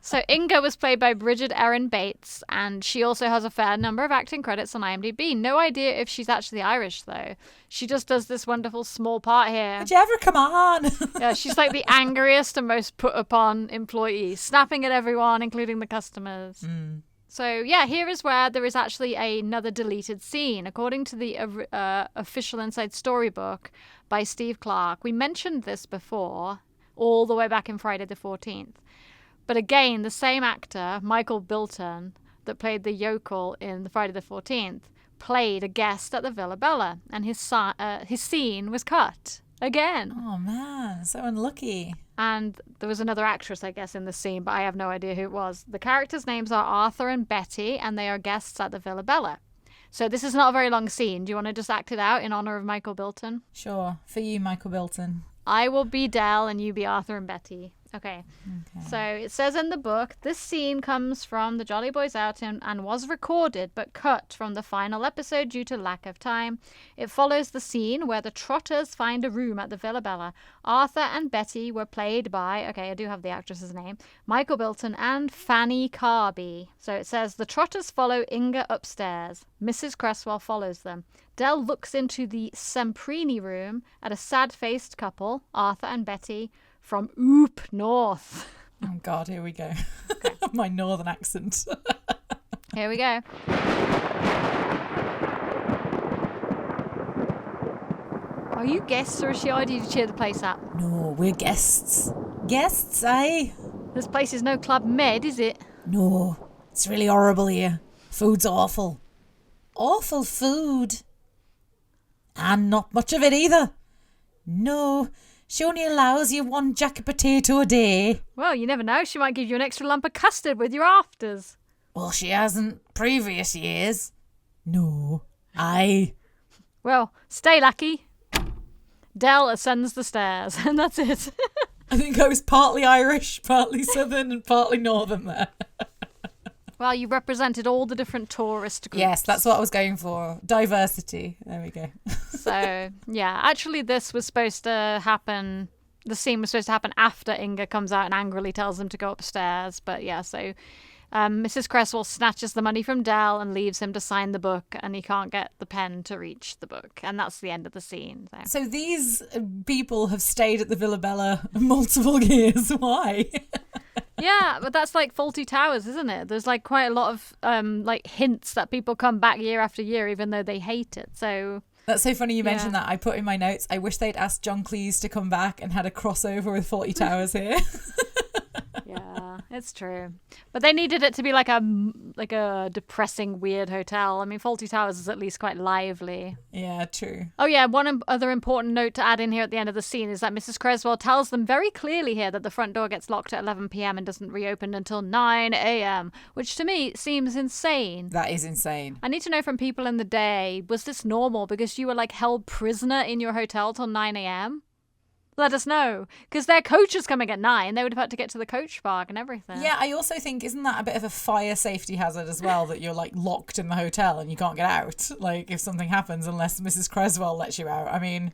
So Inga was played by Bridget Erin Bates, and she also has a fair number of acting credits on IMDb. No idea if she's actually Irish, though. She just does this wonderful small part here. Did you ever come on? Yeah, she's like the angriest and most put upon employee, snapping at everyone, including the customers. Mm. So, yeah, here is where there is actually another deleted scene. According to the official Inside Storybook by Steve Clark, we mentioned this before, all the way back in Friday the 14th. But again, the same actor, Michael Bilton, that played the yokel in the Friday the 14th, played a guest at the Villa Bella, and his scene was cut again. Oh, man, so unlucky. And there was another actress, I guess, in the scene, but I have no idea who it was. The characters' names are Arthur and Betty, and they are guests at the Villa Bella. So this is not a very long scene. Do you want to just act it out in honor of Michael Bilton? Sure. For you, Michael Bilton. I will be Dell and you be Arthur and Betty. Okay. So it says in the book, this scene comes from the Jolly Boys outing and was recorded but cut from the final episode due to lack of time. It follows the scene where the Trotters find a room at the Villa Bella. Arthur and Betty were played by, okay, I do have the actress's name, Michael Bilton and Fanny Carby. So it says, the Trotters follow Inga upstairs. Mrs. Creswell follows them. Dell looks into the Semprini room at a sad-faced couple, Arthur and Betty, from Oop North. Oh, God, here we go. Okay. My northern accent. Here we go. Are you guests or is she idea to cheer the place up? No, we're guests. Guests, eh? This place is no Club Med, is it? No, it's really horrible here. Food's awful. Awful food. And not much of it either. No, she only allows you one jacket potato a day. Well, you never know. She might give you an extra lump of custard with your afters. Well, she hasn't previous years. No, aye. Well, stay lucky. Dell ascends the stairs, and that's it. I think I was partly Irish, partly Southern, and partly Northern there. Well, you represented all the different tourist groups. Yes, that's what I was going for. Diversity. There we go. So, yeah, actually this was supposed to happen, the scene was supposed to happen after Inga comes out and angrily tells them to go upstairs. But yeah, so Mrs. Creswell snatches the money from Dell and leaves him to sign the book, and he can't get the pen to reach the book. And that's the end of the scene. So these people have stayed at the Villa Bella multiple years. Why? Yeah, but that's like Fawlty Towers, isn't it? There's like quite a lot of like hints that people come back year after year, even though they hate it. So that's so funny you mentioned that. I put in my notes, I wish they'd asked John Cleese to come back and had a crossover with Fawlty Towers here. Yeah, it's true. But they needed it to be like a depressing, weird hotel. I mean, Fawlty Towers is at least quite lively. Yeah, true. Oh yeah, one other important note to add in here at the end of the scene is that Mrs. Creswell tells them very clearly here that the front door gets locked at 11 p.m. and doesn't reopen until 9 a.m., which to me seems insane. That is insane. I need to know from people in the day, was this normal because you were like held prisoner in your hotel till 9 a.m.? Let us know, because their coach is coming at 9. They would have had to get to the coach park and everything. Yeah, I also think, isn't that a bit of a fire safety hazard as well, that you're like locked in the hotel and you can't get out, like if something happens, unless Mrs. Creswell lets you out? I mean,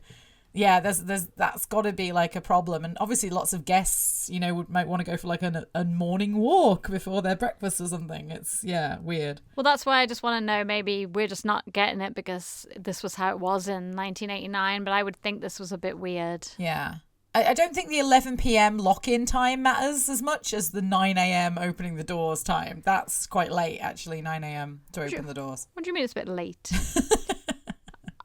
Yeah, there's that's got to be like a problem, and obviously lots of guests, might want to go for like a morning walk before their breakfast or something. It's weird. Well, that's why I just want to know, maybe we're just not getting it because this was how it was in 1989, but I would think this was a bit weird. Yeah. I don't think the 11 p.m. lock-in time matters as much as the 9 a.m. opening the doors time. That's quite late, actually, 9 a.m. to open the doors. What do you mean it's a bit late?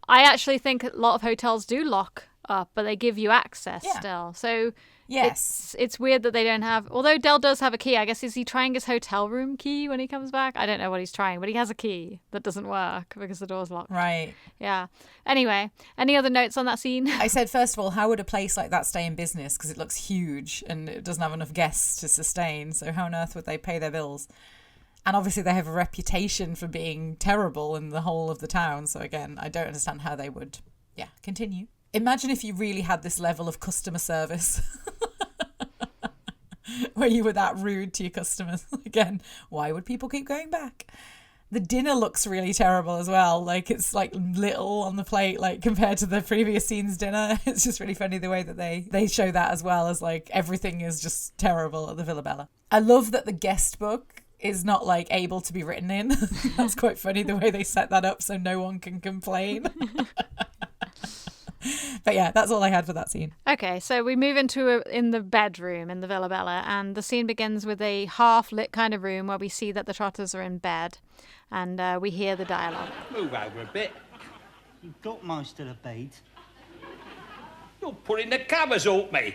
I actually think a lot of hotels do lock up, but they give you access still. So yes, it's weird that they don't have... Although Del does have a key. I guess, is he trying his hotel room key when he comes back? I don't know what he's trying, but he has a key that doesn't work because the door's locked. Right. Yeah. Anyway, any other notes on that scene? I said, first of all, how would a place like that stay in business? Because it looks huge and it doesn't have enough guests to sustain. So how on earth would they pay their bills? And obviously they have a reputation for being terrible in the whole of the town. So again, I don't understand how they would, continue. Imagine if you really had this level of customer service where you were that rude to your customers. Again, why would people keep going back? The dinner looks really terrible as well. Like, it's like little on the plate, like compared to the previous scene's dinner. It's just really funny the way that they show that, as well as like everything is just terrible at the Villa Bella. I love that the guest book is not like able to be written in. That's quite funny the way they set that up so no one can complain. But yeah, that's all I had for that scene. Okay, so we move into in the bedroom in the Villa Bella, and the scene begins with a half-lit kind of room where we see that the Trotters are in bed, and we hear the dialogue. Move over a bit. You've got most of the beds. You're pulling the covers off me.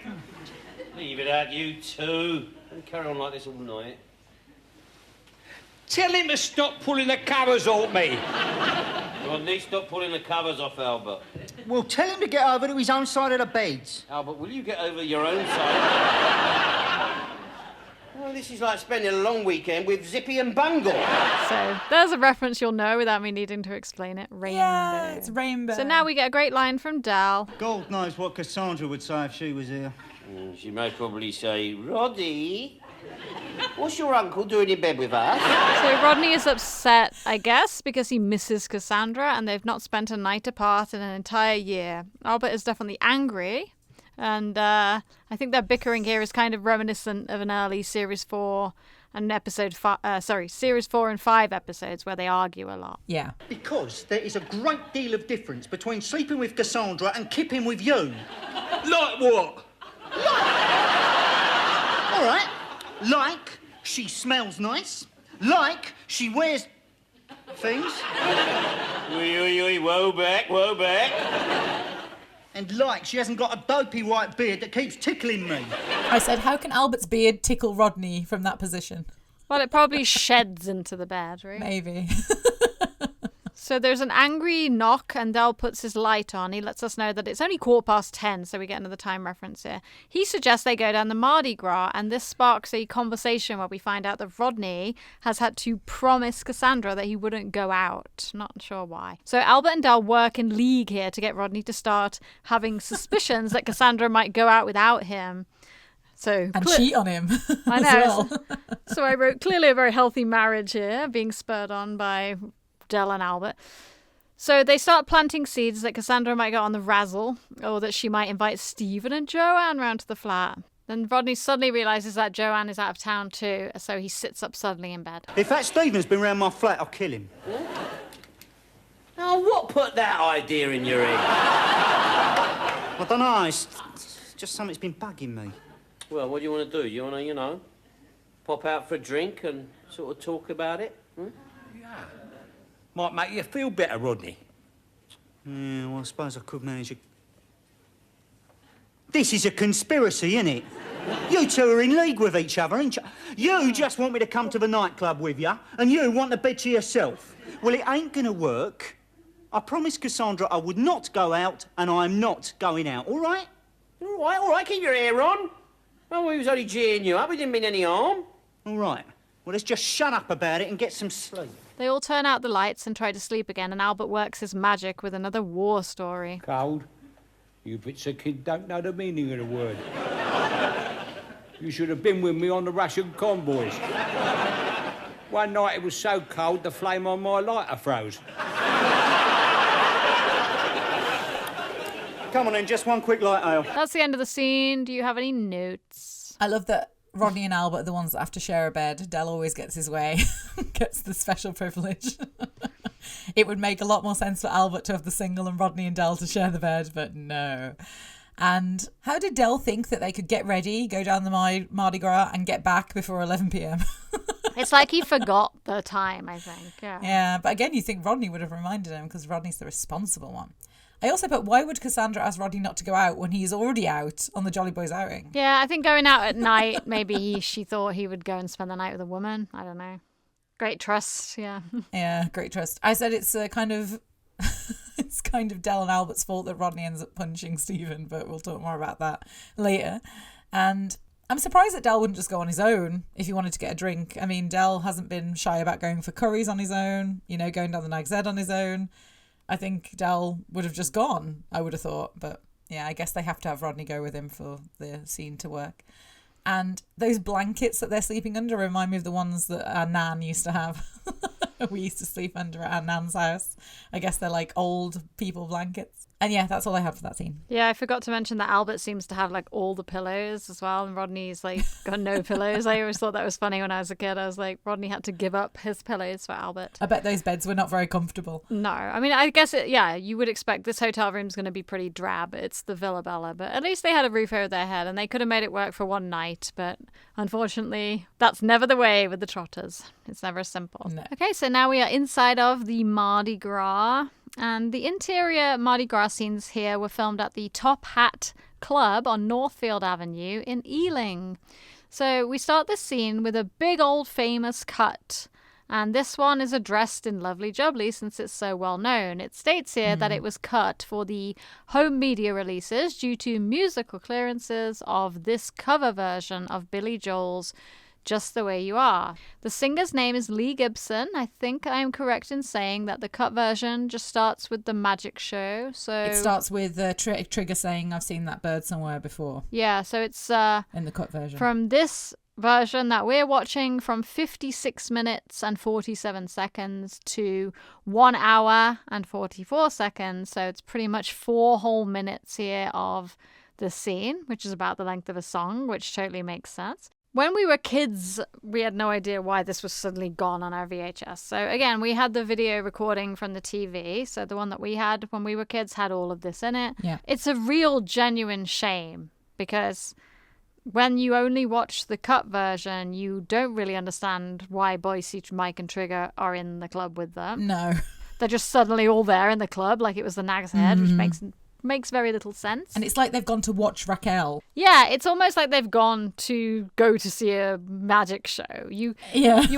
Leave it out, you two. Don't carry on like this all night. Tell him to stop pulling the covers off me. Rodney, stop pulling the covers off, Albert. Well, tell him to get over to his own side of the beds. Albert, will you get over your own side? Well, this is like spending a long weekend with Zippy and Bungle. So there's a reference you'll know without me needing to explain it. Rainbow. Yeah, it's Rainbow. So now we get a great line from Dal. God knows what Cassandra would say if she was here. She may probably say, Roddy, what's your uncle doing in bed with us? So Rodney is upset, I guess, because he misses Cassandra and they've not spent a night apart in an entire year. Albert is definitely angry, and I think their bickering here is kind of reminiscent of an early Series 4 and Series 4 and 5 episodes where they argue a lot. Yeah. Because there is a great deal of difference between sleeping with Cassandra and kipping with you. Like what? All right. Like she smells nice. Like she wears things. Woe back, woe back. And like she hasn't got a dopey white beard that keeps tickling me. I said, how can Albert's beard tickle Rodney from that position? Well, it probably sheds into the bed, right? Maybe. So there's an angry knock and Del puts his light on. He lets us know that it's only 10:15, so we get another time reference here. He suggests they go down the Mardi Gras, and this sparks a conversation where we find out that Rodney has had to promise Cassandra that he wouldn't go out. Not sure why. So Albert and Del work in league here to get Rodney to start having suspicions that Cassandra might go out without him. So cheat on him. I know. As well. So I wrote, clearly a very healthy marriage here, being spurred on by Del and Albert. So they start planting seeds that Cassandra might go on the razzle, or that she might invite Stephen and Joanne round to the flat. Then Rodney suddenly realises that Joanne is out of town too, so he sits up suddenly in bed. If that Stephen's been round my flat, I'll kill him. Oh, what put that idea in your head? I don't know, it's just something's been bugging me. Well, what do you want to do? You want to, pop out for a drink and sort of talk about it? Hmm? Might make you feel better, Rodney. Yeah, well, I suppose I could manage it. This is a conspiracy, isn't it? You two are in league with each other, ain't you? You just want me to come to the nightclub with you, and you want the bed to yourself. Well, it ain't gonna work. I promised Cassandra I would not go out, and I'm not going out, all right? All right, keep your hair on. Oh, we was only geeing you up, we didn't mean any harm. All right. Well, let's just shut up about it and get some sleep. They all turn out the lights and try to sleep again, and Albert works his magic with another war story. Cold. You bits of kid don't know the meaning of the word. You should have been with me on the Russian convoys. One night it was so cold the flame on my lighter froze. Come on then, just one quick light ale. That's the end of the scene. Do you have any notes? I love that Rodney and Albert are the ones that have to share a bed. Del always gets his way, gets the special privilege. It would make a lot more sense for Albert to have the single and Rodney and Del to share the bed, but no. And how did Del think that they could get ready, go down the Mardi Gras and get back before 11 p.m? It's like he forgot the time, I think. Yeah, but again, you think Rodney would have reminded him because Rodney's the responsible one. I also put, why would Cassandra ask Rodney not to go out when he's already out on the Jolly Boys outing? Yeah, I think going out at night, maybe she thought he would go and spend the night with a woman. I don't know. Great trust, yeah. Yeah, great trust. I said it's kind of Del and Albert's fault that Rodney ends up punching Stephen, but we'll talk more about that later. And I'm surprised that Del wouldn't just go on his own if he wanted to get a drink. I mean, Del hasn't been shy about going for curries on his own, going down the Nag's Head on his own. I think Del would have just gone, I would have thought. But yeah, I guess they have to have Rodney go with him for the scene to work. And those blankets that they're sleeping under remind me of the ones that our Nan used to have. We used to sleep under at our Nan's house. I guess they're like old people blankets. And yeah, that's all I have for that scene. Yeah, I forgot to mention that Albert seems to have like all the pillows as well, and Rodney's like got no pillows. I always thought that was funny when I was a kid. I was like, Rodney had to give up his pillows for Albert. I bet those beds were not very comfortable. No, I mean, I guess you would expect this hotel room's going to be pretty drab. It's the Villa Bella, but at least they had a roof over their head, and they could have made it work for one night. But unfortunately, that's never the way with the Trotters. It's never simple. No. Okay, so now we are inside of the Mardi Gras. And the interior Mardi Gras scenes here were filmed at the Top Hat Club on Northfield Avenue in Ealing. So we start this scene with a big old famous cut. And this one is addressed in lovely Jubbly since it's so well known. It states here that it was cut for the home media releases due to musical clearances of this cover version of Billy Joel's Just the Way You Are. The singer's name is Lee Gibson. I think I am correct in saying that the cut version just starts with the magic show. So it starts with Trigger saying, "I've seen that bird somewhere before." Yeah, so it's in the cut version. From this version that we're watching, from 56 minutes and 47 seconds to 1 hour and 44 seconds. So it's pretty much 4 whole minutes here of the scene, which is about the length of a song, which totally makes sense. When we were kids, we had no idea why this was suddenly gone on our VHS. So again, we had the video recording from the TV. So the one that we had when we were kids had all of this in it. Yeah. It's a real genuine shame because when you only watch the cut version, you don't really understand why Boise, Mike and Trigger are in the club with them. No. They're just suddenly all there in the club like it was the Nag's Head, which makes very little sense. And it's like they've gone to watch Raquel. Yeah, it's almost like they've gone to go to see a magic show. You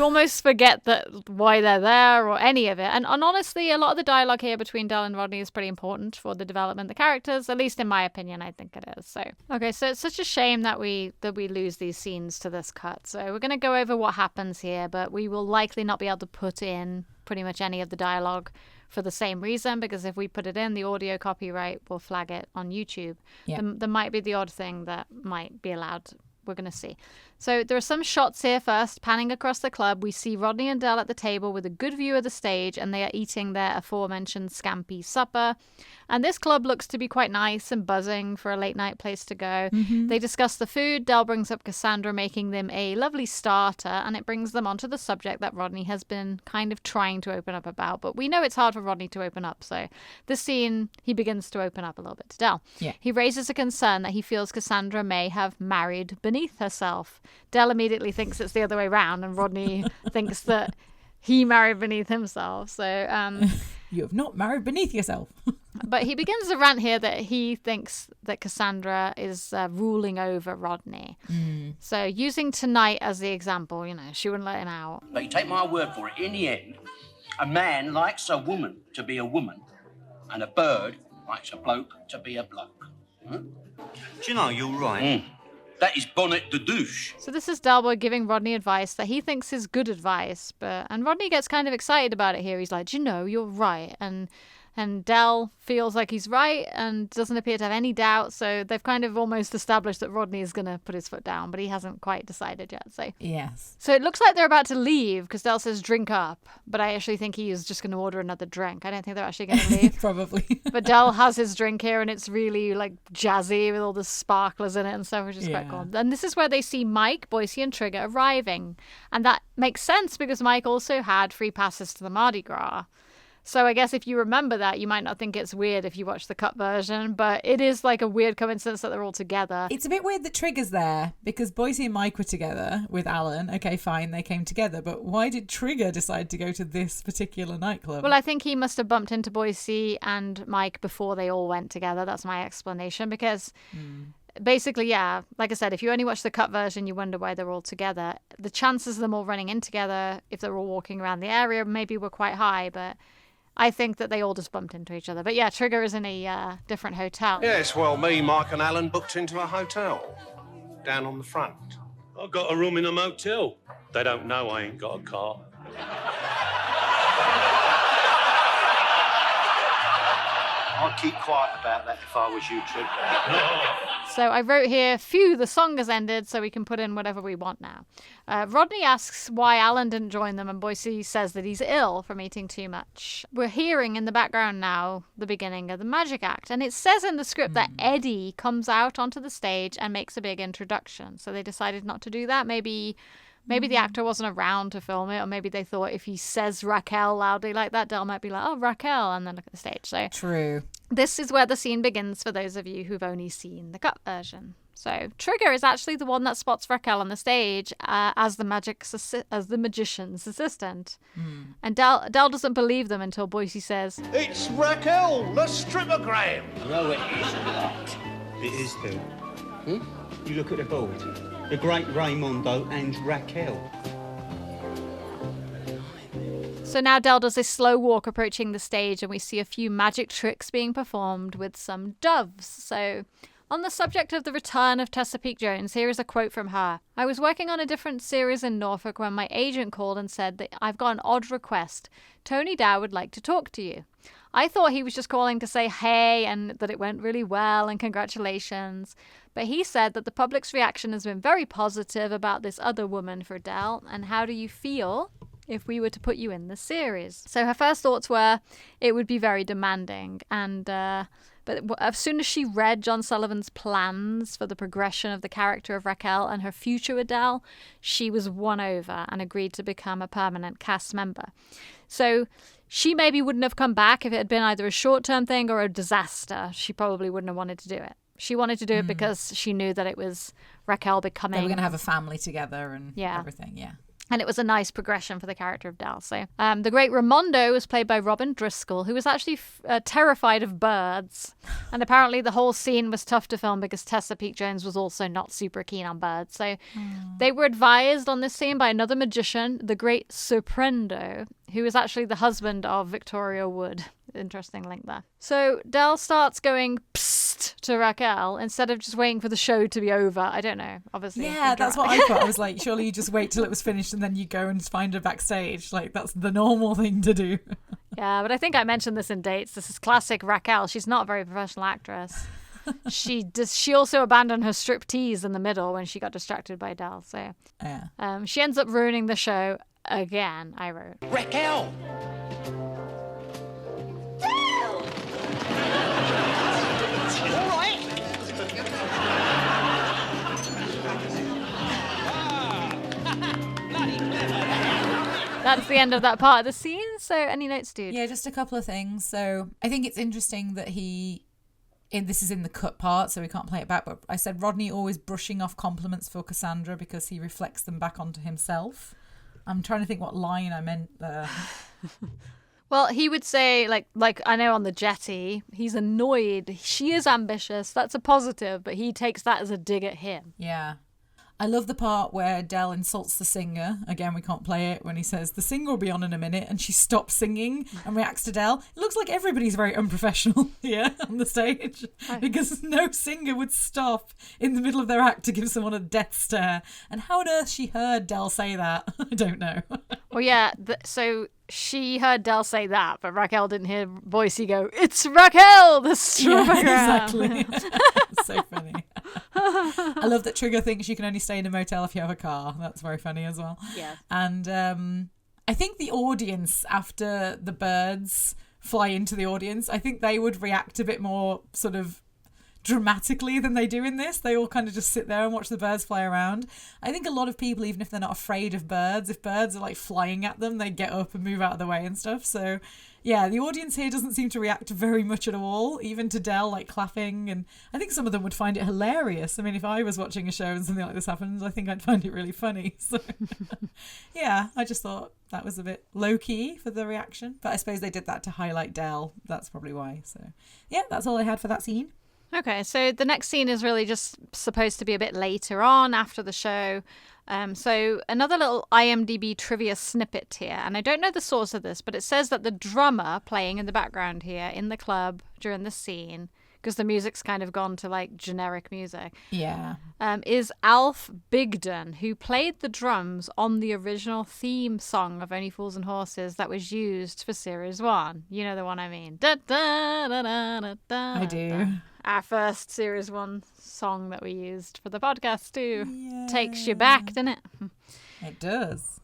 almost forget that why they're there or any of it. And honestly, a lot of the dialogue here between Del and Rodney is pretty important for the development of the characters, at least in my opinion, I think it is. So it's such a shame that we lose these scenes to this cut. So we're going to go over what happens here, but we will likely not be able to put in pretty much any of the dialogue for the same reason, because if we put it in, the audio copyright will flag it on YouTube. Yeah. There might be the odd thing that might be allowed. We're going to see. So there are some shots here first. Panning across the club, we see Rodney and Del at the table with a good view of the stage, and they are eating their aforementioned scampi supper. And this club looks to be quite nice and buzzing for a late night place to go. They discuss the food. Del brings up Cassandra making them a lovely starter, and it brings them onto the subject that Rodney has been kind of trying to open up about. But we know it's hard for Rodney to open up, so this scene, he begins to open up a little bit to Del. Yeah. He raises a concern that he feels Cassandra may have married beneath herself. Del immediately thinks it's the other way around, and Rodney thinks that he married beneath himself. So you have not married beneath yourself. But he begins a rant here that he thinks that Cassandra is ruling over Rodney. So using tonight as the example, she wouldn't let him out. But you take my word for it, in the end, a man likes a woman to be a woman, and a bird likes a bloke to be a bloke. Do you know, you're right. That is bonnet de douche. So this is Delboy giving Rodney advice that he thinks is good advice, and Rodney gets kind of excited about it here. He's like, you're right. And And Del feels like he's right and doesn't appear to have any doubt. So they've kind of almost established that Rodney is going to put his foot down, but he hasn't quite decided yet. So yes. So it looks like they're about to leave because Del says drink up. But I actually think he is just going to order another drink. I don't think they're actually going to leave. Probably. But Del has his drink here and it's really like jazzy with all the sparklers in it and stuff, which is quite cool. And this is where they see Mike, Boise, and Trigger arriving. And that makes sense because Mike also had free passes to the Mardi Gras. So I guess if you remember that, you might not think it's weird if you watch the cut version, but it is like a weird coincidence that they're all together. It's a bit weird that Trigger's there because Boise and Mike were together with Alan. Okay, fine, they came together, but why did Trigger decide to go to this particular nightclub? Well, I think he must have bumped into Boise and Mike before they all went together. That's my explanation because... Basically, yeah, like I said, if you only watch the cut version, you wonder why they're all together. The chances of them all running in together, if they're all walking around the area, maybe were quite high, but I think that they all just bumped into each other. But yeah, Trigger is in a different hotel. Yes, well, me, Mike and Alan booked into a hotel down on the front. I got a room in a motel. They don't know I ain't got a car. I'd keep quiet about that if I was you, Trigger. So I wrote here, phew, the song has ended, so we can put in whatever we want now. Rodney asks why Alan didn't join them, and Boise says that he's ill from eating too much. We're hearing in the background now the beginning of the magic act, and it says in the script that Eddie comes out onto the stage and makes a big introduction. So they decided not to do that. Maybe the actor wasn't around to film it, or maybe they thought if he says Raquel loudly like that, Del might be like, oh, Raquel, and then look at the stage. So True. This is where the scene begins for those of you who've only seen the cut version. So Trigger is actually the one that spots Raquel on the stage as the magician's assistant. And Del doesn't believe them until Boise says, It's Raquel, the strippogram. No, it is not. It is, Bill. You look at the board. The great Raymondo and Raquel. So now Del does this slow walk approaching the stage and we see a few magic tricks being performed with some doves. So on the subject of the return of Tessa Peake Jones, here is a quote from her. I was working on a different series in Norfolk when my agent called and said that I've got an odd request. Tony Dow would like to talk to you. I thought he was just calling to say hey and that it went really well and congratulations. But he said that the public's reaction has been very positive about this other woman for Del. And how do you feel if we were to put you in the series? So her first thoughts were it would be very demanding. And but as soon as she read John Sullivan's plans for the progression of the character of Raquel and her future with Del, she was won over and agreed to become a permanent cast member. So she maybe wouldn't have come back if it had been either a short-term thing or a disaster. She probably wouldn't have wanted to do it. She wanted to do it because she knew that it was Raquel becoming... They were going to have a family together and everything, yeah. And it was a nice progression for the character of Del. So the great Raimondo was played by Robin Driscoll, who was actually terrified of birds. And apparently the whole scene was tough to film because Tessa Peake Jones was also not super keen on birds. So they were advised on this scene by another magician, the great Sorprendo, who is actually the husband of Victoria Wood. Interesting link there. So Del starts going psst to Raquel instead of just waiting for the show to be over. I don't know, obviously. Yeah, that's what I thought. I was like, surely you just wait till it was finished and then you go and find her backstage. Like, that's the normal thing to do. Yeah, but I think I mentioned this in Dates. This is classic Raquel. She's not a very professional actress. She also abandoned her striptease in the middle when she got distracted by Del. So yeah. She ends up ruining the show again, I wrote. Raquel! That's the end of that part of the scene. So any notes, dude? Yeah, just a couple of things. So I think it's interesting that this is in the cut part, so we can't play it back, but I said Rodney always brushing off compliments for Cassandra because he reflects them back onto himself. I'm trying to think what line I meant there. Well, he would say, like I know on the jetty, he's annoyed. She is ambitious. That's a positive, but he takes that as a dig at him. Yeah. I love the part where Del insults the singer. Again, we can't play it, when he says, the singer will be on in a minute, and she stops singing and reacts to Del. It looks like everybody's very unprofessional here on the stage because no singer would stop in the middle of their act to give someone a death stare. And how on earth she heard Del say that, I don't know. Well, yeah, so she heard Del say that, but Raquel didn't hear Boise go, "It's Raquel, the strawberry." Yeah, exactly. It's so funny. I love that Trigger thinks you can only stay in a motel if you have a car. That's very funny as well. Yeah. And I think the audience, after the birds fly into the audience, I think they would react a bit more sort of dramatically than they do in this. They all kind of just sit there and watch the birds fly around. I think a lot of people, even if they're not afraid of birds, if birds are like flying at them, they get up and move out of the way and stuff. So yeah, the audience here doesn't seem to react very much at all, even to Del like clapping, and I think some of them would find it hilarious. I mean, if I was watching a show and something like this happens, I think I'd find it really funny. So yeah, I just thought that was a bit low-key for the reaction, but I suppose they did that to highlight Del. That's probably why. So yeah, that's all I had for that scene. Okay, so the next scene is really just supposed to be a bit later on after the show. So another little IMDb trivia snippet here, and I don't know the source of this, but it says that the drummer playing in the background here in the club during the scene, because the music's kind of gone to like generic music, is Alf Bigden, who played the drums on the original theme song of Only Fools and Horses that was used for Series 1. You know the one I mean. Da, da, da, da, da, da, I do. Da. Our first Series 1 song that we used for the podcast too. Yeah. Takes you back, doesn't it? It does.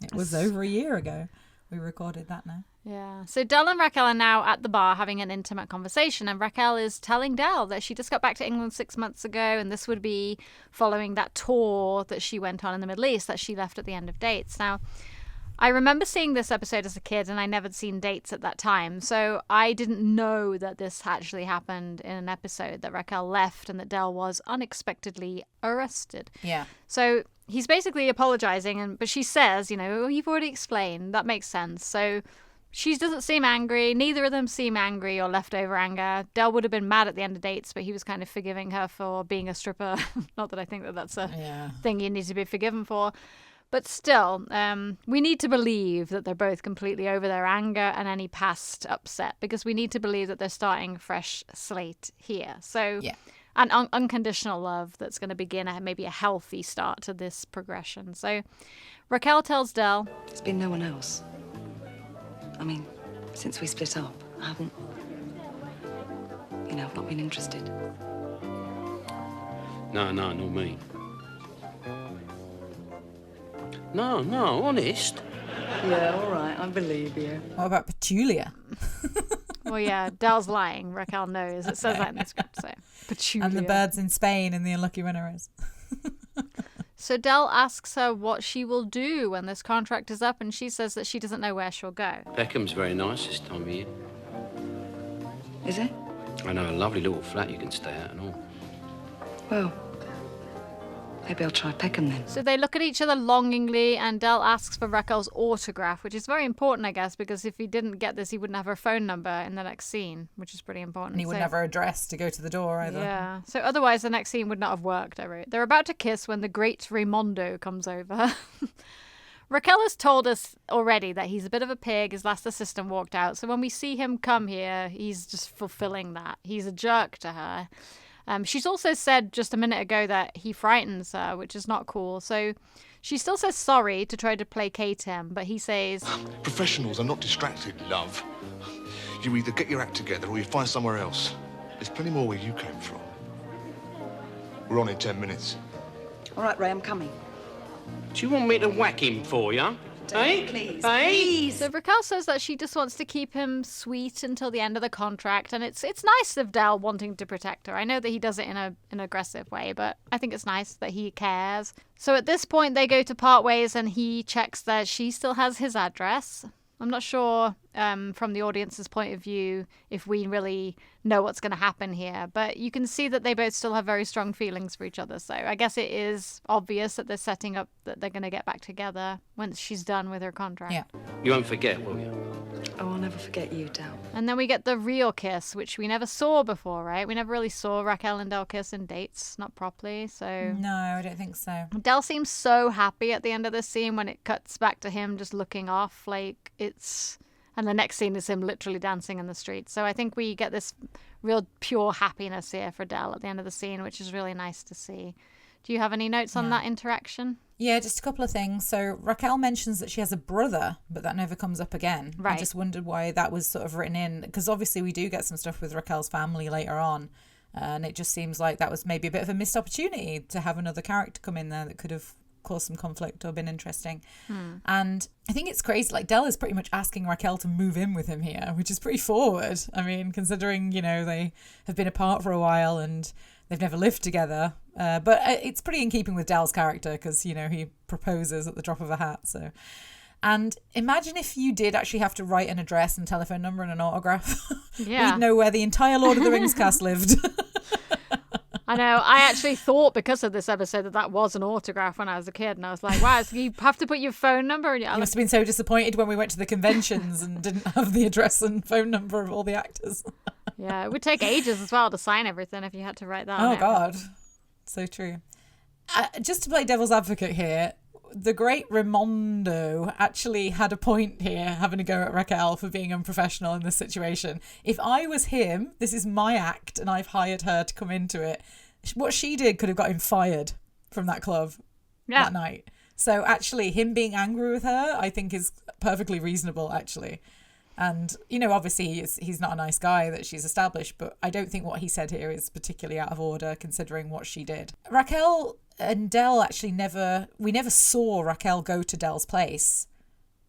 It was over a year ago. We recorded that now. Yeah. So Del and Raquel are now at the bar having an intimate conversation, and Raquel is telling Del that she just got back to England 6 months ago, and this would be following that tour that she went on in the Middle East that she left at the end of Dates. Now, I remember seeing this episode as a kid, and I never seen Dates at that time, so I didn't know that this actually happened in an episode, that Raquel left and that Del was unexpectedly arrested. Yeah. So he's basically apologizing, but she says, you know, you've already explained, that makes sense. So she doesn't seem angry. Neither of them seem angry or leftover anger. Del would have been mad at the end of Dates, but he was kind of forgiving her for being a stripper. Not that I think that that's a thing you need to be forgiven for. But still, we need to believe that they're both completely over their anger and any past upset, because we need to believe that they're starting a fresh slate here. So an unconditional love that's going to begin maybe a healthy start to this progression. So Raquel tells Del, there's been no one else. I mean, since we split up, I haven't, I've not been interested. No, not me. No, honest. Yeah, all right, I believe you. What about Petulia? Well, yeah, Del's lying. Raquel knows. It says that in the script, so Petulia. And the birds in Spain and the unlucky winner is. So Del asks her what she will do when this contract is up, and she says that she doesn't know where she'll go. Peckham's very nice this time of year. Is it? I know a lovely little flat you can stay at and all. Well, maybe I'll try Peckham then. So they look at each other longingly, and Del asks for Raquel's autograph, which is very important, I guess, because if he didn't get this, he wouldn't have her phone number in the next scene, which is pretty important. And he wouldn't have her address to go to the door either. Yeah. So otherwise, the next scene would not have worked, I wrote. They're about to kiss when the great Raimondo comes over. Raquel has told us already that he's a bit of a pig. His last assistant walked out. So when we see him come here, he's just fulfilling that. He's a jerk to her. She's also said just a minute ago that he frightens her, which is not cool. So she still says sorry to try to placate him, but he says, professionals are not distracted, love. You either get your act together or you find somewhere else. There's plenty more where you came from. We're on in 10 minutes. All right, Ray, I'm coming. Do you want me to whack him for you? Hey? Please. So Raquel says that she just wants to keep him sweet until the end of the contract, and it's nice of Del wanting to protect her. I know that he does it in an aggressive way, but I think it's nice that he cares. So at this point, they go to part ways, and he checks that she still has his address. I'm not sure from the audience's point of view if we really know what's going to happen here, but you can see that they both still have very strong feelings for each other. So I guess it is obvious that they're setting up that they're going to get back together once she's done with her contract. Yeah. You won't forget, will you? Oh, I'll never forget you, Del. And then we get the real kiss, which we never saw before, right? We never really saw Raquel and Del kiss in Dates, not properly, so... No, I don't think so. Del seems so happy at the end of the scene when it cuts back to him just looking off, like it's... And the next scene is him literally dancing in the street. So I think we get this real pure happiness here for Del at the end of the scene, which is really nice to see. Do you have any notes on that interaction? Yeah, just a couple of things. So Raquel mentions that she has a brother, but that never comes up again. Right. I just wondered why that was sort of written in, because obviously we do get some stuff with Raquel's family later on, and it just seems like that was maybe a bit of a missed opportunity to have another character come in there that could have caused some conflict or been interesting. And I think it's crazy, like Del is pretty much asking Raquel to move in with him here, which is pretty forward. I mean, considering, you know, they have been apart for a while and they've never lived together. But it's pretty in keeping with Del's character because, you know, he proposes at the drop of a hat. So, and imagine if you did actually have to write an address and telephone number and an autograph. Yeah. We'd know where the entire Lord of the Rings cast lived. I know. I actually thought because of this episode that was an autograph when I was a kid. And I was like, wow, so you have to put your phone number. And you must have been so disappointed when we went to the conventions and didn't have the address and phone number of all the actors. Yeah, it would take ages as well to sign everything if you had to write that. Oh, God. So true. Just to play devil's advocate here, the great Raimondo actually had a point here, having a go at Raquel for being unprofessional in this situation. If I was him, this is my act, and I've hired her to come into it. What she did could have got him fired from that club that night. So actually, him being angry with her, I think is perfectly reasonable, actually. And, you know, obviously he's not a nice guy that she's established, but I don't think what he said here is particularly out of order considering what she did. Raquel and Del actually we never saw Raquel go to Del's place.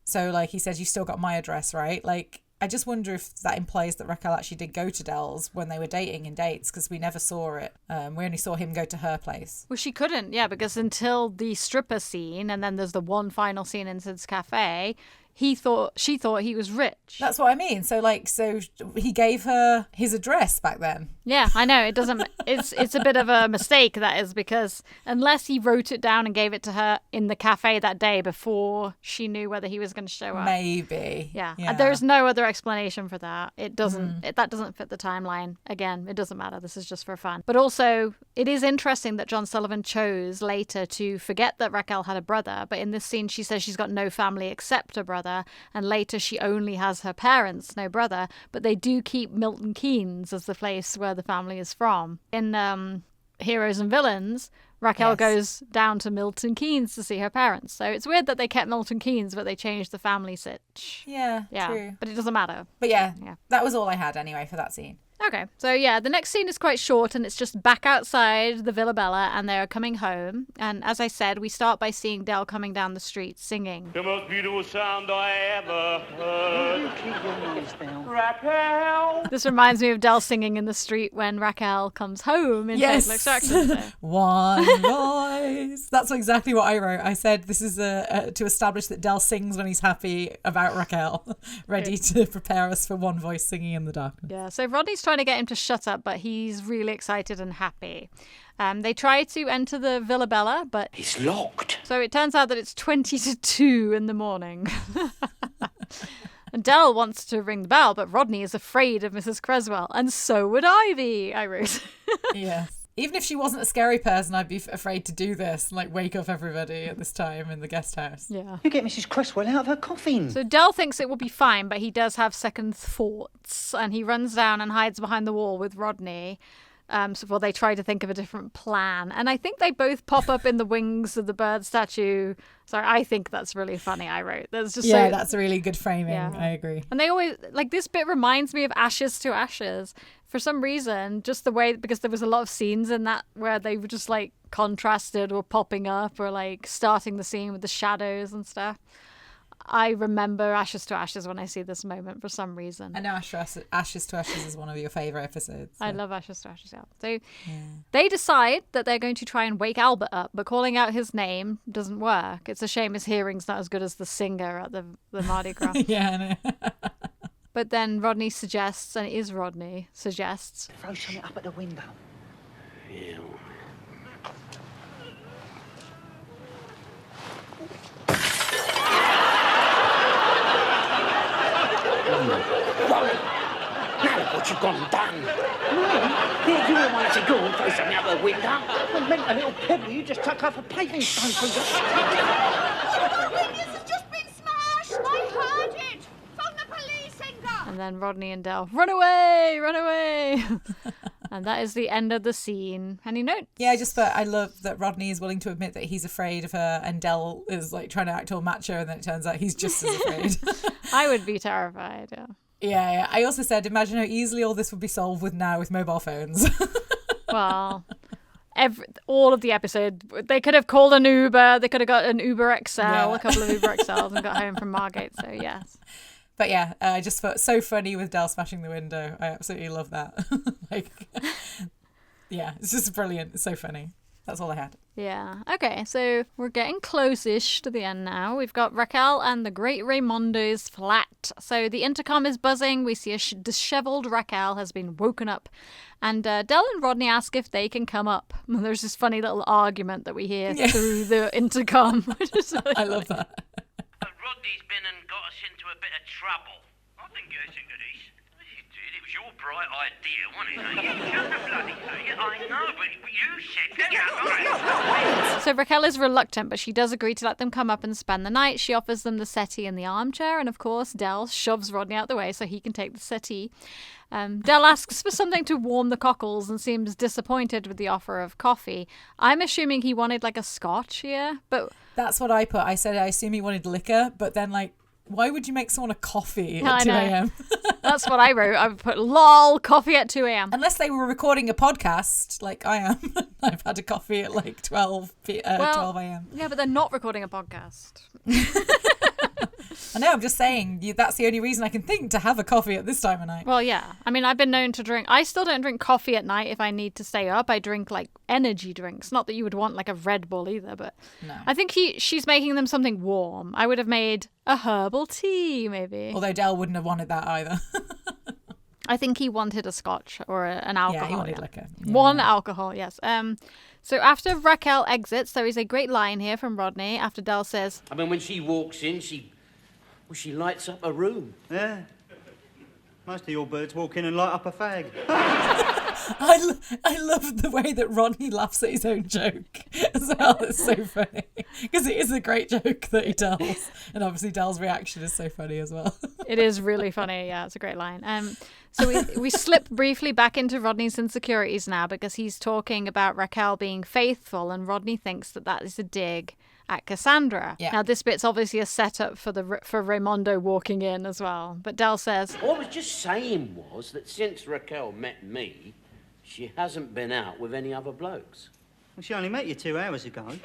So, like he says, you still got my address, right? Like, I just wonder if that implies that Raquel actually did go to Del's when they were dating in dates, because we never saw it. We only saw him go to her place. Well, she couldn't, yeah, because until the stripper scene, and then there's the one final scene in Sid's cafe, she thought he was rich. That's what I mean. So he gave her his address back then. Yeah, I know. It doesn't. It's a bit of a mistake, that is, because unless he wrote it down and gave it to her in the cafe that day before she knew whether he was going to show up. Maybe. Yeah. There's no other explanation for that. It doesn't. That doesn't fit the timeline. Again, it doesn't matter. This is just for fun. But also, it is interesting that John Sullivan chose later to forget that Raquel had a brother. But in this scene, she says she's got no family except a brother. And later she only has her parents, no brother, but they do keep Milton Keynes as the place where the family is from. In Heroes and Villains, Raquel goes down to Milton Keynes to see her parents. So it's weird that they kept Milton Keynes, but they changed the family sitch. Yeah, true. But it doesn't matter. But yeah, that was all I had anyway for that scene. Okay, so yeah, the next scene is quite short and it's just back outside the Villa Bella and they're coming home. And as I said, we start by seeing Del coming down the street singing. The most beautiful sound I ever heard. Keep your noise down. Raquel. This reminds me of Del singing in the street when Raquel comes home in Total Extraction. One voice. That's exactly what I wrote. I said this is to establish that Del sings when he's happy about Raquel, ready to prepare us for one voice singing in the darkness. Yeah, so Rodney's trying to get him to shut up, but he's really excited and happy. They try to enter the Villa Bella, but it's locked. So it turns out that it's 20 to 2 in the morning. And Del wants to ring the bell, but Rodney is afraid of Mrs. Creswell, and so would I be, I wrote. Yeah. Even if she wasn't a scary person, I'd be afraid to do this, like wake up everybody at this time in the guest house. Yeah. You get Mrs. Creswell out of her coffin. So Del thinks it will be fine, but he does have second thoughts, and he runs down and hides behind the wall with Rodney. They try to think of a different plan. And I think they both pop up in the wings of the bird statue. Sorry, I think that's really funny, I wrote. That's a really good framing. Yeah. I agree. And they always, like, this bit reminds me of Ashes to Ashes. For some reason, just the way, because there was a lot of scenes in that where they were just, like, contrasted or popping up or, like, starting the scene with the shadows and stuff. I remember Ashes to Ashes when I see this moment for some reason. I know Ashes to Ashes is one of your favourite episodes. So. I love Ashes to Ashes, yeah. So they decide that they're going to try and wake Albert up, but calling out his name doesn't work. It's a shame his hearing's not as good as the singer at the Mardi Gras. Yeah, I know. But then Rodney suggests, and it is Rodney, suggests... Throw something up at the window. Yeah. Now what you gone and done? Yeah, you all wanted to go and throw something out the window. I meant a little pebble you just tuck off a paving stone from the... The windows have just been smashed! I heard it! Phone the police, Inga! And then Rodney and Del, run away, run away. And that is the end of the scene. Any notes? Yeah, I love that Rodney is willing to admit that he's afraid of her, and Del is like trying to act all macho, and then it turns out he's just as afraid. I would be terrified, yeah. Yeah. I also said, imagine how easily all this would be solved with mobile phones. Well, all of the episode, they could have called an Uber. They could have got an Uber XL, a couple of Uber XLs, and got home from Margate. So yes. But yeah, I just thought so funny with Del smashing the window. I absolutely love that. Yeah, it's just brilliant. It's so funny. That's all I had. Yeah. Okay, so we're getting close-ish to the end now. We've got Raquel and the Great Raimondo's flat. So the intercom is buzzing. We see a disheveled Raquel has been woken up. And Del and Rodney ask if they can come up. And there's this funny little argument that we hear through the intercom. Which is really I love that. Rodney's been and got us into a bit of trouble. I didn't get us into this. You did. It was your bright idea, wasn't it? You shouldn't have bloody say it. I know, but you said that. So Raquel is reluctant, but she does agree to let them come up and spend the night. She offers them the settee and the armchair, and of course Del shoves Rodney out the way so he can take the settee. Del asks for something to warm the cockles and seems disappointed with the offer of coffee. I'm assuming he wanted like a scotch here, but that's what I put. I said I assume he wanted liquor, but then like, why would you make someone a coffee I at 2 know. a.m.? That's what I wrote. I would put lol, coffee at 2 a.m. Unless they were recording a podcast like I am. I've had a coffee at like 12 a.m. Yeah, but they're not recording a podcast. I know, I'm just saying, that's the only reason I can think to have a coffee at this time of night. Well, yeah. I mean, I've been known to drink. I still don't drink coffee at night if I need to stay up. I drink like energy drinks. Not that you would want like a Red Bull either, but no. I think she's making them something warm. I would have made a herbal tea, maybe. Although Del wouldn't have wanted that either. I think he wanted a scotch or an alcohol. Yeah, he wanted liquor. Yeah. One alcohol, yes. So after Raquel exits, there is a great line here from Rodney after Del says, I mean, when she walks in, she lights up a room. Yeah. Most of your birds walk in and light up a fag. I love the way that Rodney laughs at his own joke as well. It's so funny. Because it is a great joke that he tells. And obviously Del's reaction is so funny as well. It is really funny. Yeah, it's a great line. So we slip briefly back into Rodney's insecurities now because he's talking about Raquel being faithful and Rodney thinks that is a dig at Cassandra. Yeah. Now this bit's obviously a setup for Raimondo walking in as well. But Del says, All I was just saying was that since Raquel met me, she hasn't been out with any other blokes. Well, she only met you 2 hours ago. No,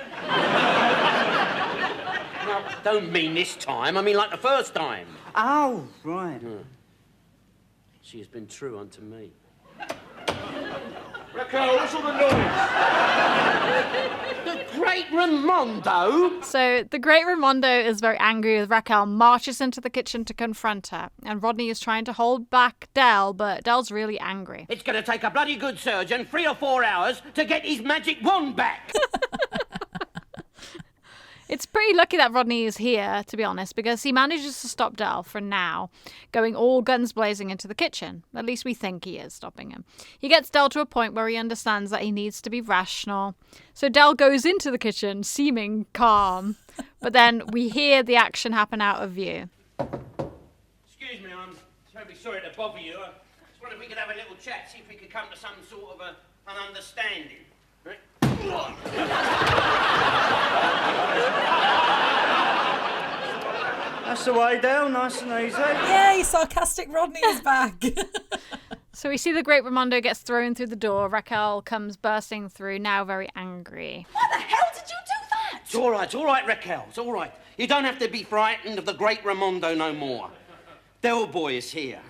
I don't mean this time. I mean like the first time. Oh, right. She has been true unto me. Raquel, what's all the noise? The Great Raimondo? So the Great Raimondo is very angry as Raquel marches into the kitchen to confront her. And Rodney is trying to hold back Del, but Del's really angry. It's going to take a bloody good surgeon 3 or 4 hours to get his magic wand back. It's pretty lucky that Rodney is here, to be honest, because he manages to stop Del for now, going all guns blazing into the kitchen. At least we think he is stopping him. He gets Del to a point where he understands that he needs to be rational. So Del goes into the kitchen, seeming calm, but then we hear the action happen out of view. Excuse me, I'm terribly sorry to bother you. I just wondered if we could have a little chat, see if we could come to some sort of an understanding. Right? That's the way down, nice and easy. Yay, sarcastic Rodney is back. So we see the Great Raimondo gets thrown through the door. Raquel comes bursting through, now very angry. Why the hell did you do that? It's all right, Raquel, it's all right. You don't have to be frightened of the Great Raimondo no more. Del Boy is here.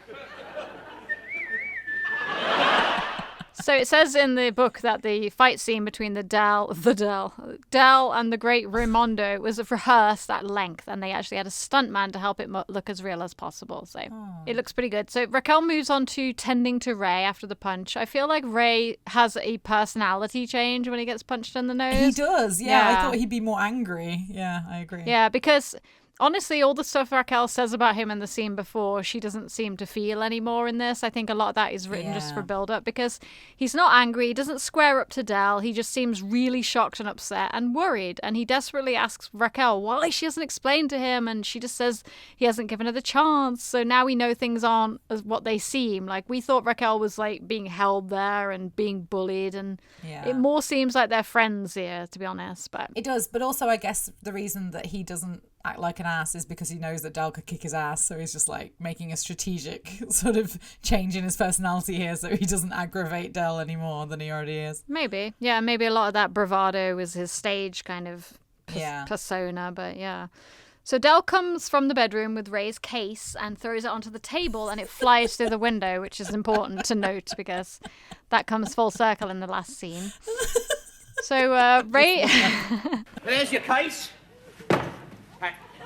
So it says in the book that the fight scene between Del and the Great Raimondo was rehearsed at length, and they actually had a stuntman to help it look as real as possible. So it looks pretty good. So Raquel moves on to tending to Ray after the punch. I feel like Ray has a personality change when he gets punched in the nose. He does, yeah. I thought he'd be more angry. Yeah, I agree. Yeah, because honestly, all the stuff Raquel says about him in the scene before, she doesn't seem to feel anymore in this. I think a lot of that is written just for build-up, because he's not angry, he doesn't square up to Del, he just seems really shocked and upset and worried, and he desperately asks Raquel why she hasn't explained to him, and she just says he hasn't given her the chance. So now we know things aren't as what they seem. Like, we thought Raquel was like being held there and being bullied, and it more seems like they're friends here, to be honest. But it does, but also I guess the reason that he doesn't act like an ass is because he knows that Del could kick his ass, so he's just like making a strategic sort of change in his personality here so he doesn't aggravate Del any more than he already is. Maybe a lot of that bravado is his stage kind of persona, but yeah. So Del comes from the bedroom with Ray's case and throws it onto the table, and it flies through the window, which is important to note because that comes full circle in the last scene. So Ray... There's your case.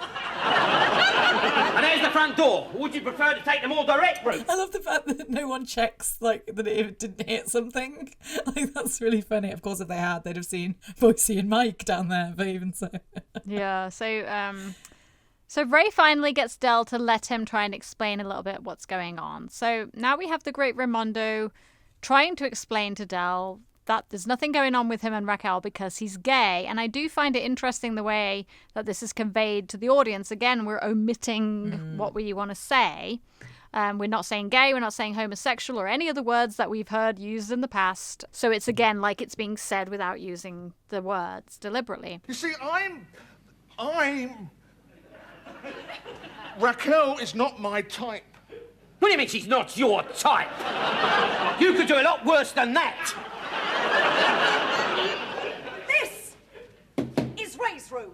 And there's the front door. Would you prefer to take the more direct route? I love the fact that no one checks like that it didn't hit something. Like, that's really funny. Of course, if they had, they'd have seen Boise and Mike down there, but even so. Yeah, so Ray finally gets Del to let him try and explain a little bit what's going on. So now we have the great Raimondo trying to explain to Del that there's nothing going on with him and Raquel because he's gay. And I do find it interesting the way that this is conveyed to the audience. Again, we're omitting what we want to say. We're not saying gay, we're not saying homosexual or any other words that we've heard used in the past. So it's, again, like it's being said without using the words deliberately. You see, I'm... Raquel is not my type. What do you mean she's not your type? You could do a lot worse than that. This is Ray's room.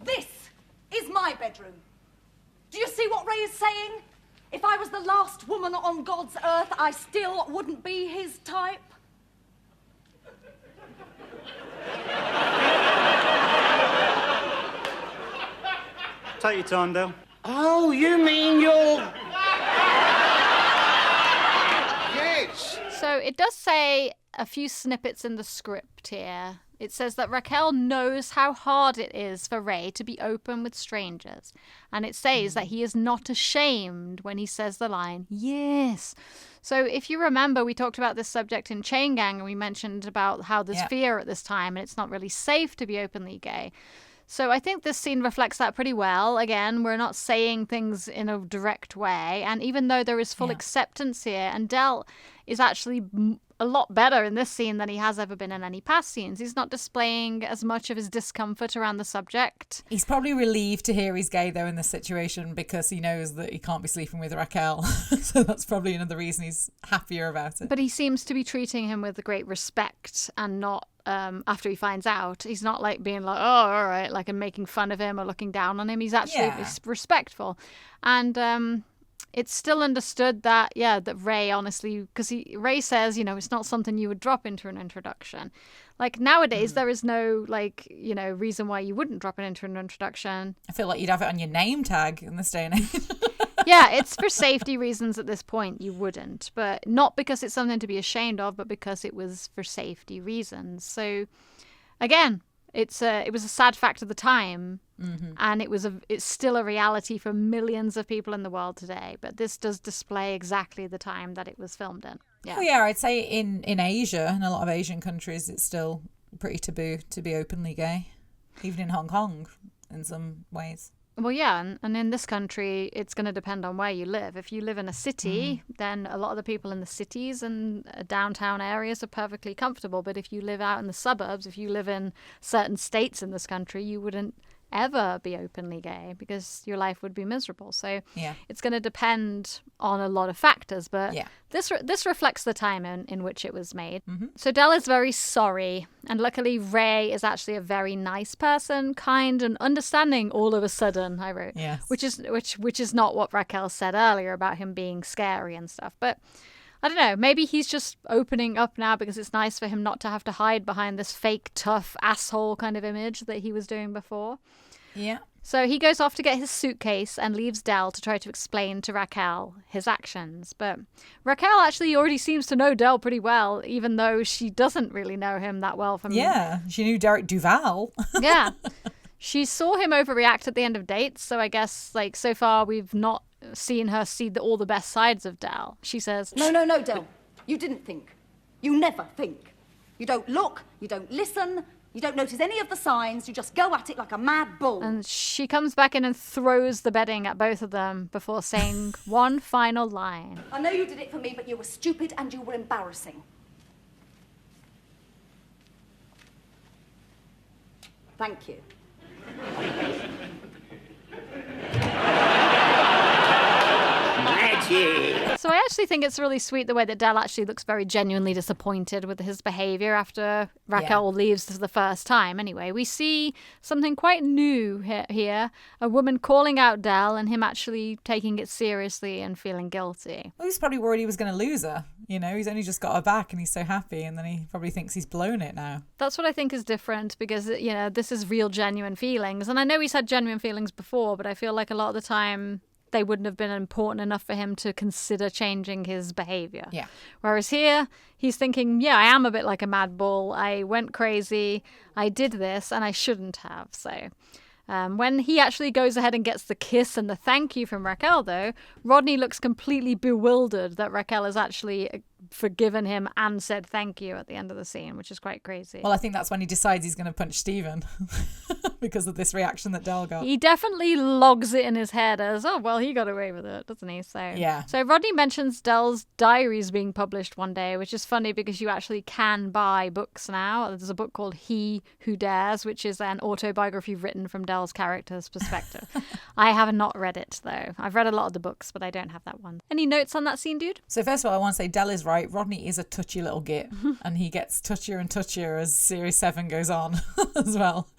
This is my bedroom. Do you see what Ray is saying? If I was the last woman on God's earth, I still wouldn't be his type. Take your time, Del. Oh, you mean you're... Yes. So it does say a few snippets in the script here. It says that Raquel knows how hard it is for Ray to be open with strangers. And it says that he is not ashamed when he says the line, yes. So if you remember, we talked about this subject in Chain Gang, and we mentioned about how there's fear at this time and it's not really safe to be openly gay. So I think this scene reflects that pretty well. Again, we're not saying things in a direct way. And even though there is full acceptance here, and Del is actually a lot better in this scene than he has ever been in any past scenes. He's not displaying as much of his discomfort around the subject. He's probably relieved to hear he's gay, though, in this situation because he knows that he can't be sleeping with Raquel. So that's probably another reason he's happier about it. But he seems to be treating him with great respect and not... after he finds out, he's not like being like, oh, all right, like, and making fun of him or looking down on him. He's actually respectful. And it's still understood that, that Ray, honestly, because Ray says, it's not something you would drop into an introduction. Like, nowadays, there is no, reason why you wouldn't drop it into an introduction. I feel like you'd have it on your name tag in this day and age. Yeah, it's for safety reasons at this point, you wouldn't. But not because it's something to be ashamed of, but because it was for safety reasons. So, again, it was a sad fact of the time. Mm-hmm. And it's still a reality for millions of people in the world today. But this does display exactly the time that it was filmed in. Yeah. Oh, yeah, I'd say in Asia, in a lot of Asian countries, it's still pretty taboo to be openly gay. Even in Hong Kong, in some ways. Well, yeah, and in this country, it's going to depend on where you live. If you live in a city, then a lot of the people in the cities and downtown areas are perfectly comfortable. But if you live out in the suburbs, if you live in certain states in this country, you wouldn't ever be openly gay because your life would be miserable. So it's going to depend on a lot of factors. But this reflects the time in which it was made. Mm-hmm. So Del is very sorry. And luckily, Ray is actually a very nice person, kind and understanding all of a sudden, I wrote. Yes. Which is not what Raquel said earlier about him being scary and stuff. But I don't know, maybe he's just opening up now because it's nice for him not to have to hide behind this fake, tough, asshole kind of image that he was doing before. Yeah. So he goes off to get his suitcase and leaves Del to try to explain to Raquel his actions. But Raquel actually already seems to know Del pretty well, even though she doesn't really know him that well from... Yeah, she knew Derek Duval. Yeah. She saw him overreact at the end of Dates, so I guess, like, so far we've not seen her see all the best sides of Del. She says, No, Del. You didn't think. You never think. You don't look, you don't listen, you don't notice any of the signs, you just go at it like a mad bull. And she comes back in and throws the bedding at both of them before saying one final line. I know you did it for me, but you were stupid and you were embarrassing. Thank you. So I actually think it's really sweet the way that Del actually looks very genuinely disappointed with his behaviour after Raquel leaves for the first time. Anyway, we see something quite new here. A woman calling out Del and him actually taking it seriously and feeling guilty. Well, he's probably worried he was going to lose her. You know, he's only just got her back and he's so happy, and then he probably thinks he's blown it now. That's what I think is different because, you know, this is real genuine feelings. And I know he's had genuine feelings before, but I feel like a lot of the time they wouldn't have been important enough for him to consider changing his behaviour. Yeah. Whereas here, he's thinking, yeah, I am a bit like a mad bull. I went crazy. I did this and I shouldn't have. So when he actually goes ahead and gets the kiss and the thank you from Raquel, though, Rodney looks completely bewildered that Raquel has actually forgiven him and said thank you at the end of the scene, which is quite crazy. Well, I think that's when he decides he's going to punch Stephen because of this reaction that Del got. He definitely logs it in his head as, oh, well, he got away with it, doesn't he? So yeah. So Rodney mentions Del's diaries being published one day, which is funny because you actually can buy books now. There's a book called He Who Dares, which is an autobiography written from Del's character's perspective. I have not read it, though. I've read a lot of the books, but I don't have that one. Any notes on that scene, dude? So first of all, I want to say Del is right. Rodney is a touchy little git, and he gets touchier and touchier as Series 7 goes on as well.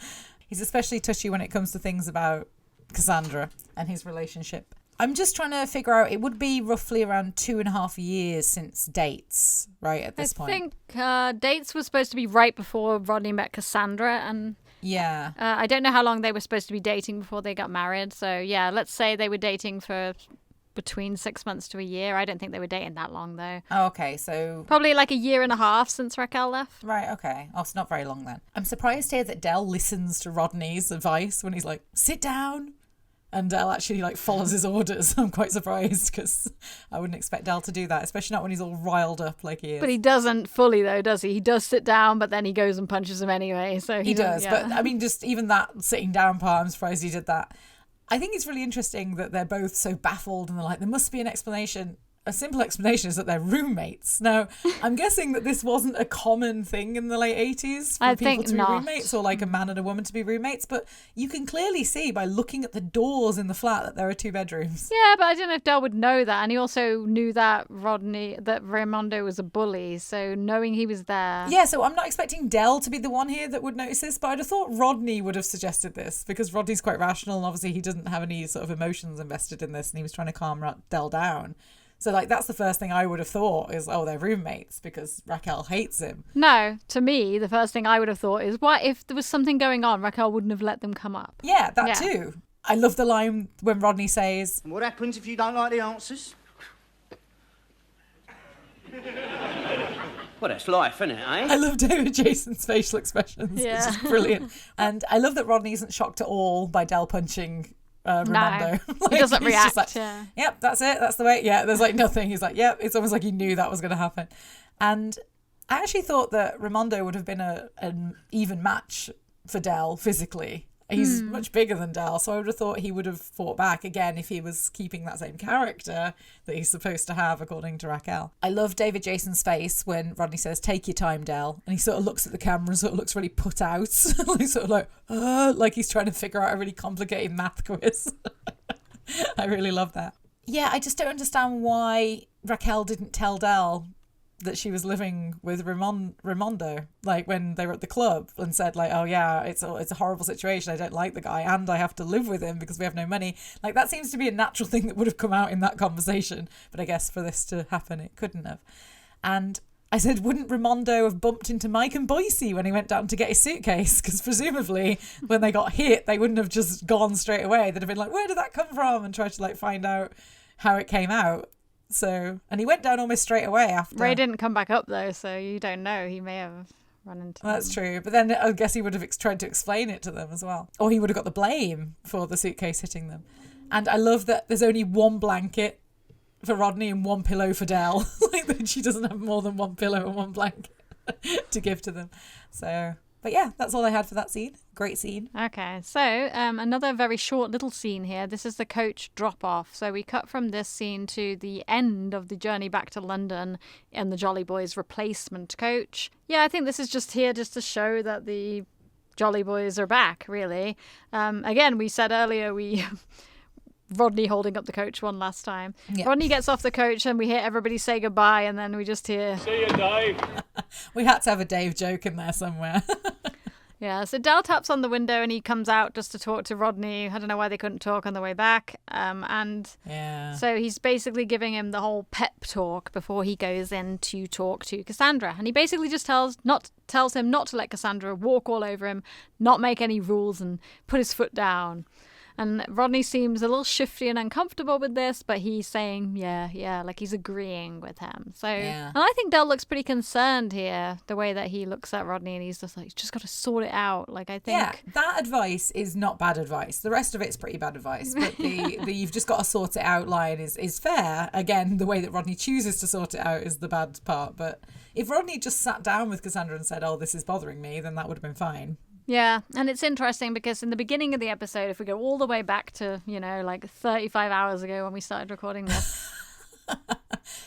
He's especially touchy when it comes to things about Cassandra and his relationship. I'm just trying to figure out, it would be roughly around 2.5 years since Dates, right, at this point. I think Dates was supposed to be right before Rodney met Cassandra, and yeah, I don't know how long they were supposed to be dating before they got married. So yeah, let's say they were dating for between 6 months to a year. I don't think they were dating that long, though. Oh, okay, so probably like 1.5 years since Raquel left. Right, okay. Oh, it's not very long then. I'm surprised here that Del listens to Rodney's advice when he's like, sit down. And Del actually like follows his orders. I'm quite surprised because I wouldn't expect Del to do that, especially not when he's all riled up like he is. But he doesn't fully, though, does he? He does sit down, but then he goes and punches him anyway. So he does. Yeah. But I mean, just even that sitting down part, I'm surprised he did that. I think it's really interesting that they're both so baffled and they're like, there must be an explanation. A simple explanation is that they're roommates. Now, I'm guessing that this wasn't a common thing in the late 80s for people to be roommates, or like a man and a woman to be roommates, but you can clearly see by looking at the doors in the flat that there are 2 bedrooms. Yeah, but I don't know if Del would know that, and he also knew that Raimondo was a bully, so knowing he was there. Yeah, so I'm not expecting Del to be the one here that would notice this, but I'd have thought Rodney would have suggested this because Rodney's quite rational and obviously he doesn't have any sort of emotions invested in this, and he was trying to calm Del down. So, like, that's the first thing I would have thought is, oh, they're roommates because Raquel hates him. No, to me, the first thing I would have thought is, what if there was something going on, Raquel wouldn't have let them come up? Yeah, that too. I love the line when Rodney says, what happens if you don't like the answers? Well, that's life, isn't it, eh? I love David Jason's facial expressions. Yeah. It's just brilliant. And I love that Rodney isn't shocked at all by Del punching Raimondo. No, he doesn't react. Like, yep, that's it. That's the way. Yeah, there's like nothing. He's like, yep. It's almost like he knew that was going to happen. And I actually thought that Raimondo would have been an even match for Del physically. He's much bigger than Del, so I would have thought he would have fought back again if he was keeping that same character that he's supposed to have, according to Raquel. I love David Jason's face when Rodney says, take your time, Del. And he sort of looks at the camera and sort of looks really put out. He's sort of like he's trying to figure out a really complicated math quiz. I really love that. Yeah, I just don't understand why Raquel didn't tell Del that she was living with Raimondo, like when they were at the club, and said like, oh yeah, it's a horrible situation, I don't like the guy and I have to live with him because we have no money. Like that seems to be a natural thing that would have come out in that conversation, but I guess for this to happen it couldn't have. And I said, wouldn't Raimondo have bumped into Mike and Boise when he went down to get his suitcase? Because presumably when they got hit they wouldn't have just gone straight away. They'd have been like, where did that come from, and tried to like find out how it came out. So, and he went down almost straight away after. Ray didn't come back up though, so you don't know. He may have run into Well, that's them. true. But then I guess he would have tried to explain it to them as well. Or he would have got the blame for the suitcase hitting them. And I love that there's only one blanket for Rodney and one pillow for Del. Like that she doesn't have more than one pillow and one blanket to give to them. So, but yeah, that's all I had for that scene. Great scene. Okay, so another very short little scene here. This is the coach drop-off. So we cut from this scene to the end of the journey back to London in the Jolly Boys replacement coach. Yeah, I think this is just here just to show that the Jolly Boys are back, really. Again, we said earlier Rodney holding up the coach one last time. Yeah. Rodney gets off the coach and we hear everybody say goodbye, and then we just hear... See you, Dave. We had to have a Dave joke in there somewhere. Yeah, so Del taps on the window and he comes out just to talk to Rodney. I don't know why they couldn't talk on the way back. So he's basically giving him the whole pep talk before he goes in to talk to Cassandra. And he basically just tells him not to let Cassandra walk all over him, not make any rules, and put his foot down. And Rodney seems a little shifty and uncomfortable with this, but he's saying, yeah, like he's agreeing with him. So, And I think Del looks pretty concerned here, the way that he looks at Rodney, and he's just like, just got to sort it out. Like, I think... Yeah, that advice is not bad advice. The rest of it's pretty bad advice. But the you've just got to sort it out line is fair. Again, the way that Rodney chooses to sort it out is the bad part. But if Rodney just sat down with Cassandra and said, oh, this is bothering me, then that would have been fine. Yeah, and it's interesting because in the beginning of the episode, if we go all the way back to, like 35 hours ago when we started recording this.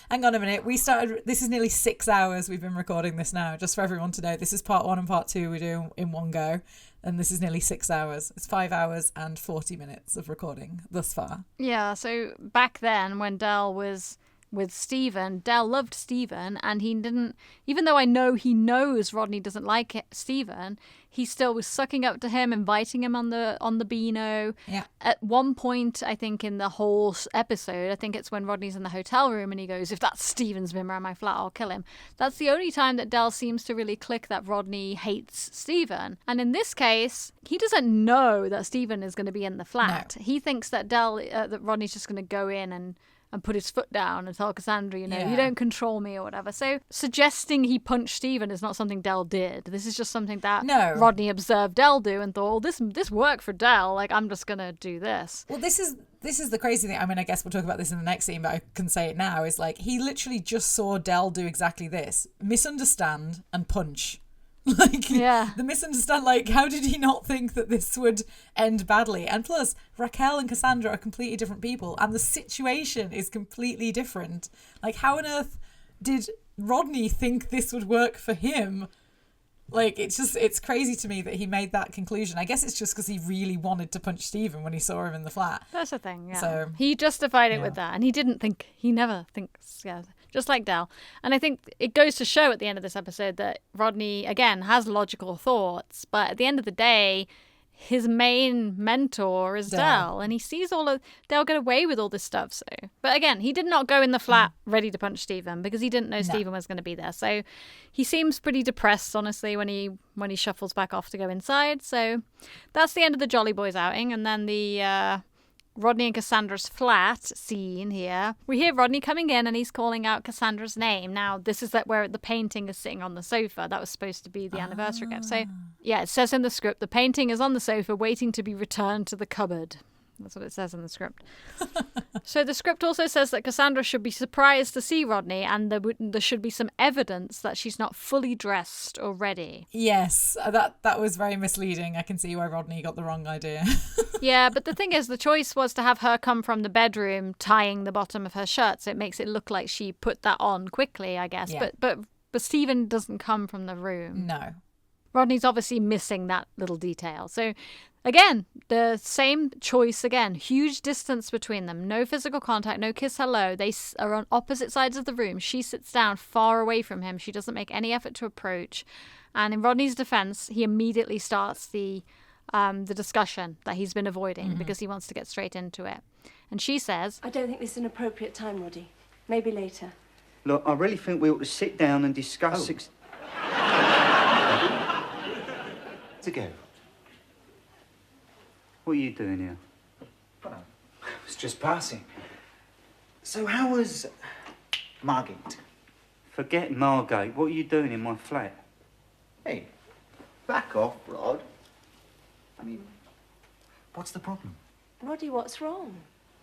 Hang on a minute. This is nearly 6 hours we've been recording this now, just for everyone to know. This is part 1 and part 2 we do in one go. And this is nearly 6 hours. It's 5 hours and 40 minutes of recording thus far. Yeah, so back then when Del was with Stephen, Del loved Stephen, and he didn't, even though I know he knows Rodney doesn't like Stephen, he still was sucking up to him, inviting him on the Beano. Yeah. At one point, I think in the whole episode, I think it's when Rodney's in the hotel room and he goes, if that's Stephen's been around my flat, I'll kill him. That's the only time that Del seems to really click that Rodney hates Stephen. And in this case, he doesn't know that Stephen is going to be in the flat. No. He thinks that that Rodney's just going to go in and put his foot down and tell Cassandra, you don't control me or whatever. So suggesting he punched Stephen is not something Del did. This is just something that Rodney observed Del do and thought, this worked for Del. Like, I'm just going to do this. Well, this is the crazy thing. I mean, I guess we'll talk about this in the next scene, but I can say it now. Is like, he literally just saw Del do exactly this. Misunderstand and punch. The misunderstand, how did he not think that this would end badly? And plus, Raquel and Cassandra are completely different people, and the situation is completely different. Like, how on earth did Rodney think this would work for him? Like, it's crazy to me that he made that conclusion. I guess it's just because he really wanted to punch Stephen when he saw him in the flat. That's the thing, yeah. So, he justified it with that, and he never thinks, just like Del. And I think it goes to show at the end of this episode that Rodney, again, has logical thoughts, but at the end of the day, his main mentor is Del, and he sees all of Del get away with all this stuff. So, but again, he did not go in the flat ready to punch Stephen because he didn't know Stephen was going to be there. So he seems pretty depressed, honestly, when he shuffles back off to go inside. So that's the end of the Jolly Boys outing, and then the Rodney and Cassandra's flat scene here. We hear Rodney coming in and he's calling out Cassandra's name. Now, this is where the painting is sitting on the sofa. That was supposed to be the anniversary gift. So, yeah, it says in the script, the painting is on the sofa waiting to be returned to the cupboard. That's what it says in the script. So the script also says that Cassandra should be surprised to see Rodney, and there should be some evidence that she's not fully dressed or ready. Yes, that was very misleading. I can see why Rodney got the wrong idea. Yeah, but the thing is, the choice was to have her come from the bedroom tying the bottom of her shirt, so it makes it look like she put that on quickly, I guess. Yeah. But Stephen doesn't come from the room. No. Rodney's obviously missing that little detail. So again, the same choice again. Huge distance between them. No physical contact, no kiss hello. They are on opposite sides of the room. She sits down far away from him. She doesn't make any effort to approach. And in Rodney's defense, he immediately starts the discussion that he's been avoiding because he wants to get straight into it. And she says, I don't think this is an appropriate time, Roddy. Maybe later. Look, I really think we ought to sit down and discuss... To go. What are you doing here? Well, I was just passing. So how was Margate? Forget Margate. What are you doing in my flat? Hey, back off, Rod. I mean, what's the problem? Roddy, what's wrong?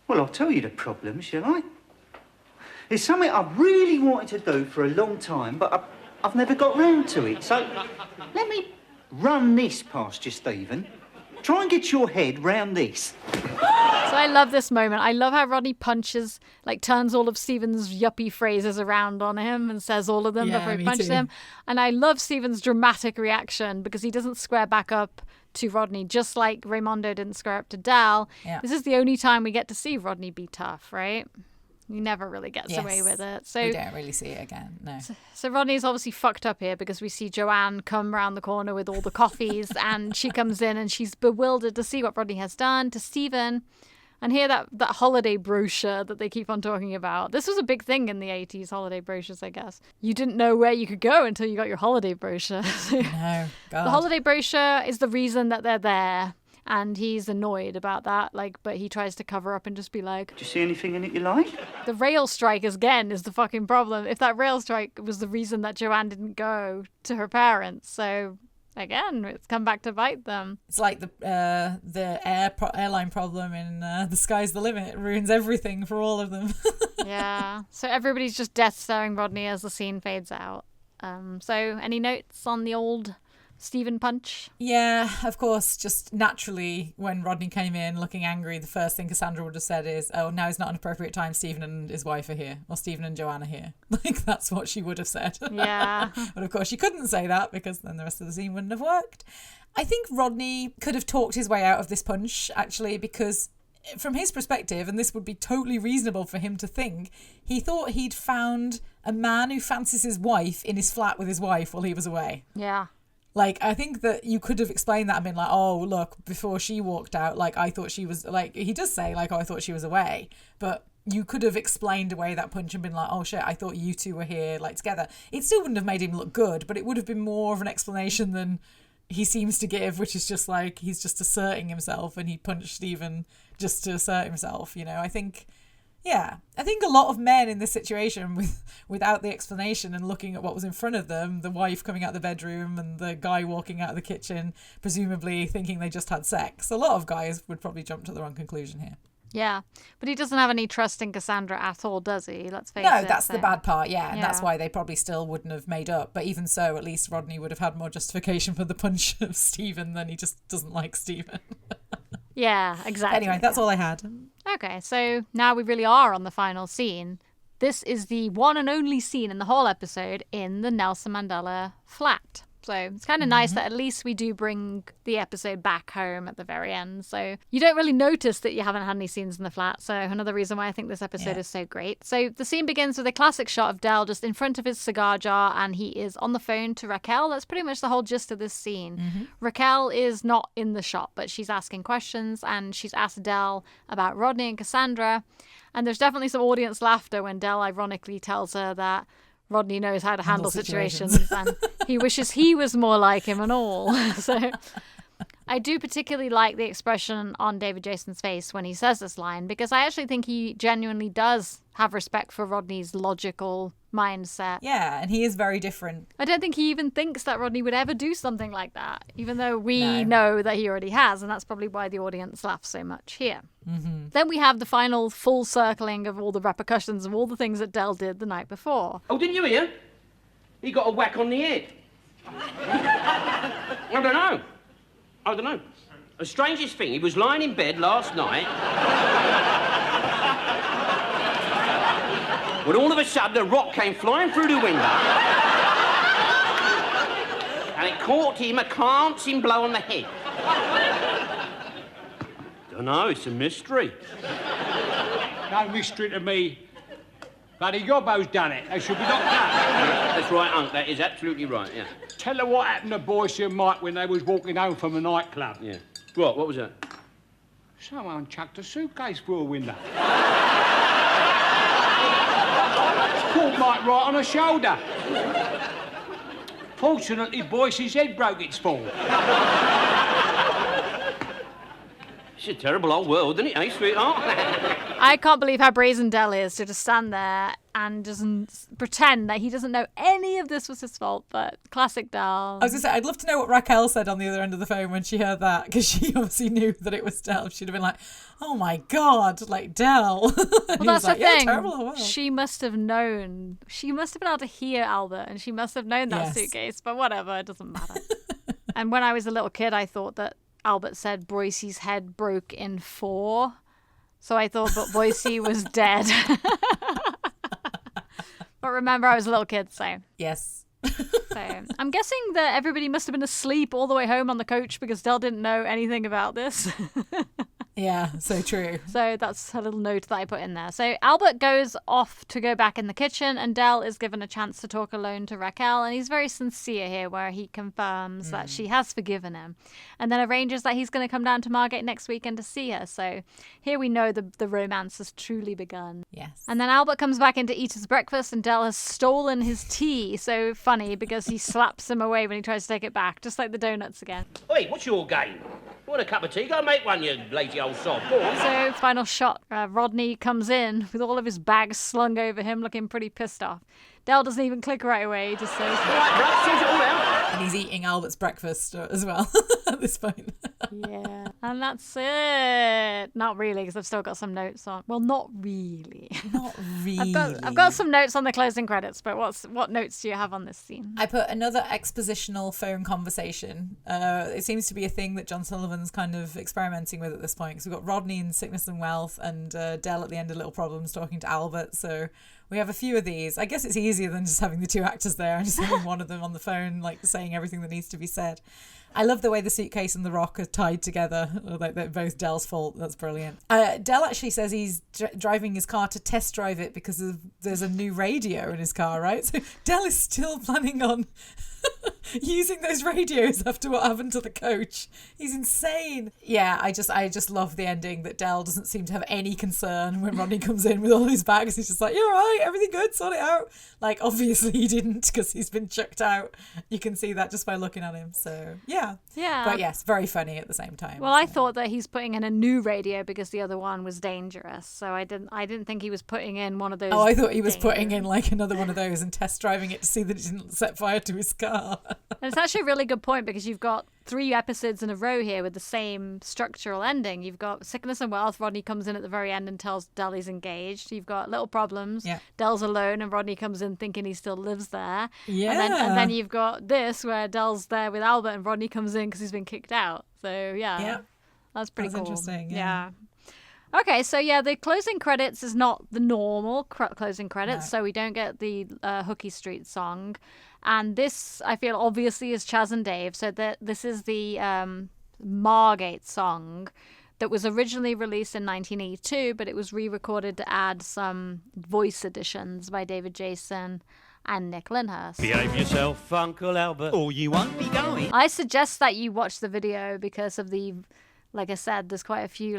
Well, I'll tell you the problem, shall I? It's something I've really wanted to do for a long time, but I've never got round to it. So, let me run this past you, Stephen. Try and get your head round this. So I love this moment. I love how Rodney punches, like turns all of Stephen's yuppie phrases around on him and says all of them before he punches him. And I love Stephen's dramatic reaction because he doesn't square back up to Rodney, just like Raimondo didn't square up to Dal. Yeah. This is the only time we get to see Rodney be tough, right? He never really gets away with it. So we don't really see it again, no. So Rodney's obviously fucked up here because we see Joanne come round the corner with all the coffees and she comes in and she's bewildered to see what Rodney has done to Stephen. And here that holiday brochure that they keep on talking about. This was a big thing in the 80s, holiday brochures, I guess. You didn't know where you could go until you got your holiday brochure. No, God. The holiday brochure is the reason that they're there. And he's annoyed about that, but he tries to cover up and just be like... Do you see anything in it you like? The rail strike, again, is the fucking problem. If that rail strike was the reason that Joanne didn't go to her parents. So, again, it's come back to bite them. It's like the airline problem in The Sky's the Limit. It ruins everything for all of them. Yeah. So everybody's just death staring Rodney as the scene fades out. So any notes on the old... Stephen punch? Yeah, of course. Just naturally, when Rodney came in looking angry, the first thing Cassandra would have said is, oh, now is not an appropriate time. Stephen and his wife are here. Or Stephen and Joanne are here. That's what she would have said. Yeah. But of course, she couldn't say that because then the rest of the scene wouldn't have worked. I think Rodney could have talked his way out of this punch, actually, because from his perspective, and this would be totally reasonable for him to think, he thought he'd found a man who fancies his wife in his flat with his wife while he was away. Yeah. I think that you could have explained that and been like, oh, look, before she walked out, I thought she was, he does say, oh, I thought she was away. But you could have explained away that punch and been like, oh, shit, I thought you two were here, together. It still wouldn't have made him look good, but it would have been more of an explanation than he seems to give, which is just he's just asserting himself and he punched Stephen just to assert himself, I think... Yeah, I think a lot of men in this situation without the explanation and looking at what was in front of them, the wife coming out of the bedroom and the guy walking out of the kitchen, presumably thinking they just had sex. A lot of guys would probably jump to the wrong conclusion here. Yeah, but he doesn't have any trust in Cassandra at all, does he? Let's face it. No, that's the bad part, yeah. And that's why they probably still wouldn't have made up. But even so, at least Rodney would have had more justification for the punch of Stephen than he just doesn't like Stephen. Yeah, exactly. Anyway, that's all I had. Okay, so now we really are on the final scene. This is the one and only scene in the whole episode in the Nelson Mandela flat. So it's kind of nice that at least we do bring the episode back home at the very end. So you don't really notice that you haven't had any scenes in the flat. So another reason why I think this episode is so great. So the scene begins with a classic shot of Del just in front of his cigar jar and he is on the phone to Raquel. That's pretty much the whole gist of this scene. Raquel is not in the shot, but she's asking questions and she's asked Del about Rodney and Cassandra. And there's definitely some audience laughter when Del ironically tells her that Rodney knows how to handle situations and he wishes he was more like him and all. So I do particularly like the expression on David Jason's face when he says this line, because I actually think he genuinely does have respect for Rodney's logical mindset. Yeah, and he is very different. I don't think he even thinks that Rodney would ever do something like that, even though we know that he already has, and that's probably why the audience laughs so much here. Then we have the final full circling of all the repercussions of all the things that Del did the night before. Oh, didn't you hear? He got a whack on the head. I don't know. The strangest thing, he was lying in bed last night. When all of a sudden a rock came flying through the window. And it caught him a glancing blow on the head. Don't know, it's a mystery. No mystery to me. Bloody Gobbo's done it. They should be locked up. That's right, Unc. That is absolutely right, yeah. Tell her what happened to Boyce and Mike when they was walking home from a nightclub. Yeah. What was that? Someone chucked a suitcase through a window. Caught Mike right on the shoulder. Fortunately, Boyce's head broke its fall. It's a terrible old world, isn't it, eh, sweetheart? I can't believe how brazen Del is to just stand there and doesn't pretend that he doesn't know any of this was his fault, but classic Del. I was going to say, I'd love to know what Raquel said on the other end of the phone when she heard that, because she obviously knew that it was Del. She'd have been like, oh my God, like Del. Well, that's the thing. Yeah, terrible, oh, well. She must have known. She must have been able to hear Albert, and she must have known that suitcase, but whatever, it doesn't matter. And when I was a little kid, I thought that Albert said Boise's head broke in 4. So I thought that Boise was dead. But remember, I was a little kid, so. Yes. So I'm guessing that everybody must have been asleep all the way home on the coach because Del didn't know anything about this. Yeah, so true. So that's a little note that I put in there. So Albert goes off to go back in the kitchen, and Del is given a chance to talk alone to Raquel, and he's very sincere here, where he confirms that she has forgiven him, and then arranges that he's going to come down to Margate next weekend to see her. So here we know the romance has truly begun. Yes. And then Albert comes back in to eat his breakfast, and Del has stolen his tea. So funny, because he slaps him away when he tries to take it back, just like the donuts again. Oi, what's your game? You want a cup of tea? Go and make one, you lazy old sod. Go on. So, final shot. Rodney comes in with all of his bags slung over him, looking pretty pissed off. Del doesn't even click right away. He just says, and he's eating Albert's breakfast as well at this point. Yeah. And that's it. Not really, because I've still got some notes on. Well, not really. Not really. I've got some notes on the closing credits, but what notes do you have on this scene? I put another expositional phone conversation. It seems to be a thing that John Sullivan's kind of experimenting with at this point, because we've got Rodney in Sickness and Wealth, and Del at the end of Little Problems talking to Albert. So we have a few of these. I guess it's easier than just having the two actors there and just having one of them on the phone, like saying everything that needs to be said. I love the way the suitcase and the rock are tied together, like they're both Del's fault. That's brilliant. Del actually says he's driving his car to test drive it because there's a new radio in his car, right? So Del is still planning on using those radios after what happened to the coach. He's insane. Yeah, I just love the ending that Del doesn't seem to have any concern when Rodney comes in with all his bags. He's just like, you're right, everything good, sort it out. Like, obviously he didn't, because he's been chucked out. You can see that just by looking at him. So yeah. But yes, very funny at the same time. Well, I thought that he's putting in a new radio because the other one was dangerous. So I didn't think he was putting in one of those. Oh, I thought he was putting in like another one of those and test driving it to see that it didn't set fire to his car. And it's actually a really good point, because you've got 3 episodes in a row here with the same structural ending. You've got Sickness and Wealth. Rodney comes in at the very end and tells Del he's engaged. You've got Little Problems. Yeah. Del's alone and Rodney comes in thinking he still lives there. Yeah. And then you've got this where Del's there with Albert and Rodney comes in because he's been kicked out. So yeah. That's pretty cool. Interesting. Yeah. Okay, so yeah, the closing credits is not the normal closing credits, so we don't get the Hooky Street song. And this, I feel, obviously is Chaz and Dave, so that this is the Margate song that was originally released in 1982, but it was re-recorded to add some voice additions by David Jason and Nick Lyndhurst. Behave yourself, Uncle Albert, or you won't be going. I suggest that you watch the video because of the, like I said, there's quite a few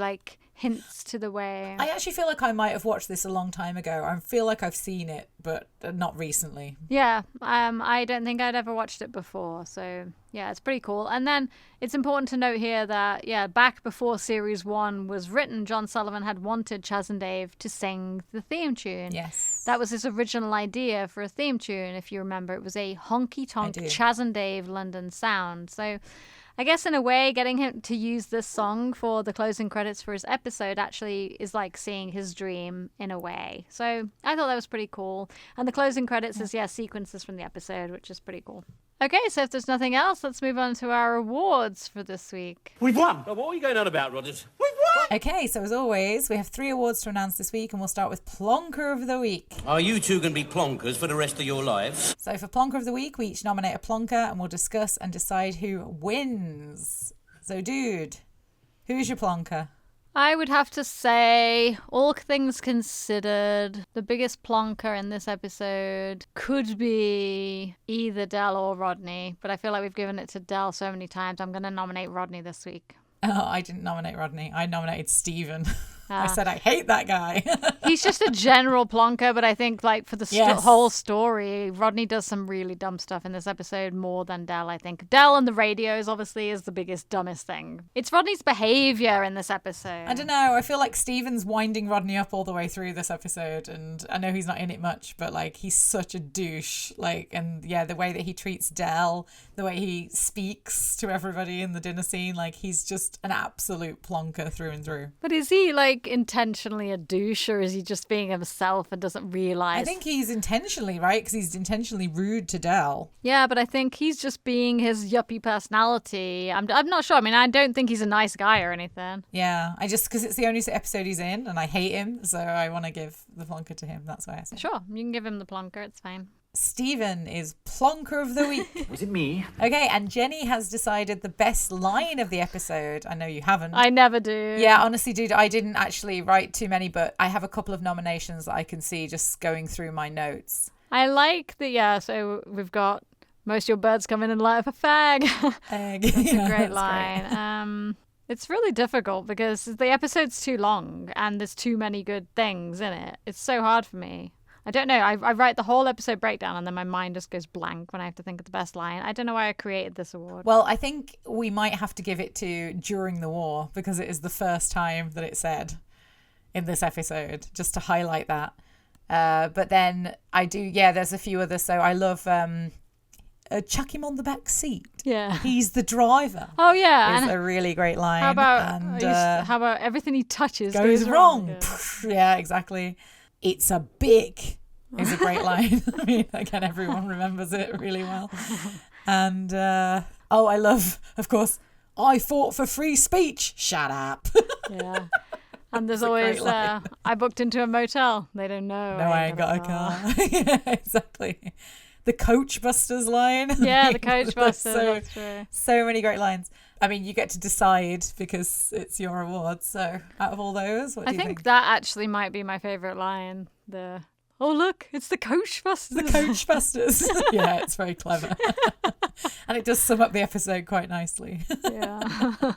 hints to the way. I actually feel like I might have watched this a long time ago. I feel like I've seen it, but not recently. Yeah, I don't think I'd ever watched it before. So yeah, it's pretty cool. And then it's important to note here that, back before Series 1 was written, John Sullivan had wanted Chaz and Dave to sing the theme tune. Yes. That was his original idea for a theme tune, if you remember. It was a honky-tonk Chaz and Dave London sound. So I guess in a way, getting him to use this song for the closing credits for his episode actually is like seeing his dream in a way. So I thought that was pretty cool. And the closing credits is, sequences from the episode, which is pretty cool. Okay, so if there's nothing else, let's move on to our awards for this week. We've won! Oh, what are you going on about, Rodders? We've won! Okay, so as always, we have 3 awards to announce this week, and we'll start with Plonker of the Week. Are you two going to be plonkers for the rest of your lives? So for Plonker of the Week, we each nominate a plonker, and we'll discuss and decide who wins. So, dude, who's your plonker? I would have to say, all things considered, the biggest plonker in this episode could be either Del or Rodney, but I feel like we've given it to Del so many times. I'm going to nominate Rodney this week. Oh, I didn't nominate Rodney. I nominated Stephen. I said I hate that guy. He's just a general plonker, but I think like for the whole story, Rodney does some really dumb stuff in this episode more than Del, I think. Del and the radios obviously is the biggest, dumbest thing. It's Rodney's behavior in this episode. I don't know. I feel like Steven's winding Rodney up all the way through this episode, and I know he's not in it much, but like he's such a douche. Like, and yeah, the way that he treats Del, the way he speaks to everybody in the dinner scene, like he's just an absolute plonker through and through. But is he like intentionally a douche, or is he just being himself and doesn't realize? I think he's intentionally, right? Because he's intentionally rude to Del. Yeah, but I think he's just being his yuppie personality. I'm not sure. I mean, I don't think he's a nice guy or anything. Yeah, I just, because it's the only episode he's in and I hate him, so I want to give the plonker to him. That's why I said. Sure, you can give him the plonker. It's fine. Steven is plonker of the week. Was it me? Okay, and Jenny has decided the best line of the episode. I know you haven't. I never do. Yeah, honestly, dude, I didn't actually write too many, but I have a couple of nominations that I can see just going through my notes. I like the, so we've got most of your birds come in and light up a fag. Egg. That's Yeah, a great that's line. It's really difficult because the episode's too long and there's too many good things in it. It's so hard for me. I don't know. I write the whole episode breakdown and then my mind just goes blank when I have to think of the best line. I don't know why I created this award. Well, I think we might have to give it to During the War because it is the first time that it's said in this episode, just to highlight that. But then I do, there's a few others. So I love chuck him on the back seat. Yeah. He's the driver. Oh, yeah. It's a really great line. How about everything he touches goes wrong? Yeah. Yeah, exactly. It's a big is a great line. I mean, again, everyone remembers it really well. And, I love, of course, I fought for free speech. Shut up. Yeah. And there's always, I booked into a motel. They don't know. No, I ain't got a car. Yeah, exactly. The Coachbusters line. Yeah, the Coachbusters. That's true. So many great lines. I mean, you get to decide because it's your award. So out of all those, what do you think? That actually might be my favourite line. Oh, look, it's the Coachbusters. The Coachbusters. Yeah, it's very clever. And it does sum up the episode quite nicely. Yeah.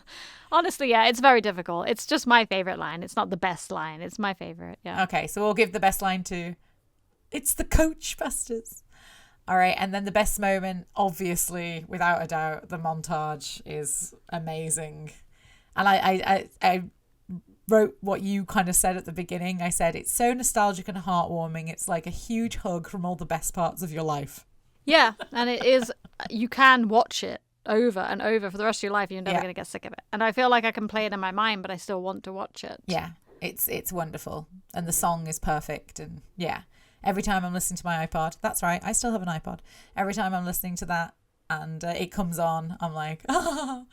Honestly, yeah, it's very difficult. It's just my favourite line. It's not the best line. It's my favourite, yeah. Okay, so we'll give the best line to it's the Coachbusters. All right, and then the best moment, obviously, without a doubt, the montage is amazing. And I wrote what you kind of said at the beginning. I said, it's so nostalgic and heartwarming. It's like a huge hug from all the best parts of your life. Yeah, and it is, you can watch it over and over for the rest of your life. You're never going to get sick of it. And I feel like I can play it in my mind, but I still want to watch it. Yeah, it's wonderful. And the song is perfect. And yeah. Every time I'm listening to my iPod, that's right, I still have an iPod. Every time I'm listening to that and it comes on, I'm like, oh,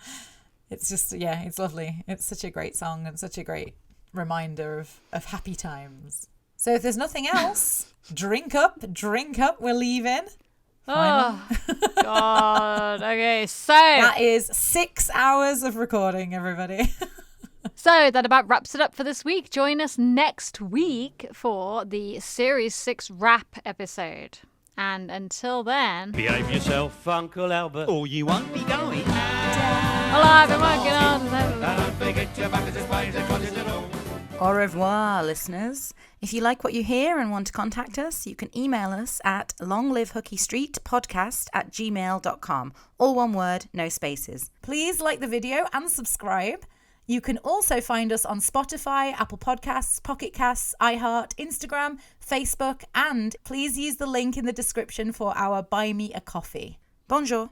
it's just, it's lovely. It's such a great song and such a great reminder of happy times. So if there's nothing else, drink up, we're leaving. Oh, God. Okay, so. That is 6 hours of recording, everybody. So that about wraps it up for this week. Join us next week for the Series 6 wrap episode. And until then... Behave yourself, Uncle Albert. Or you won't be going. Well, I've been working on... Au revoir, listeners. If you like what you hear and want to contact us, you can email us at longlivehookystreetpodcast@gmail.com. All one word, no spaces. Please like the video and subscribe. You can also find us on Spotify, Apple Podcasts, Pocket Casts, iHeart, Instagram, Facebook, and please use the link in the description for our Buy Me a Coffee. Bonjour.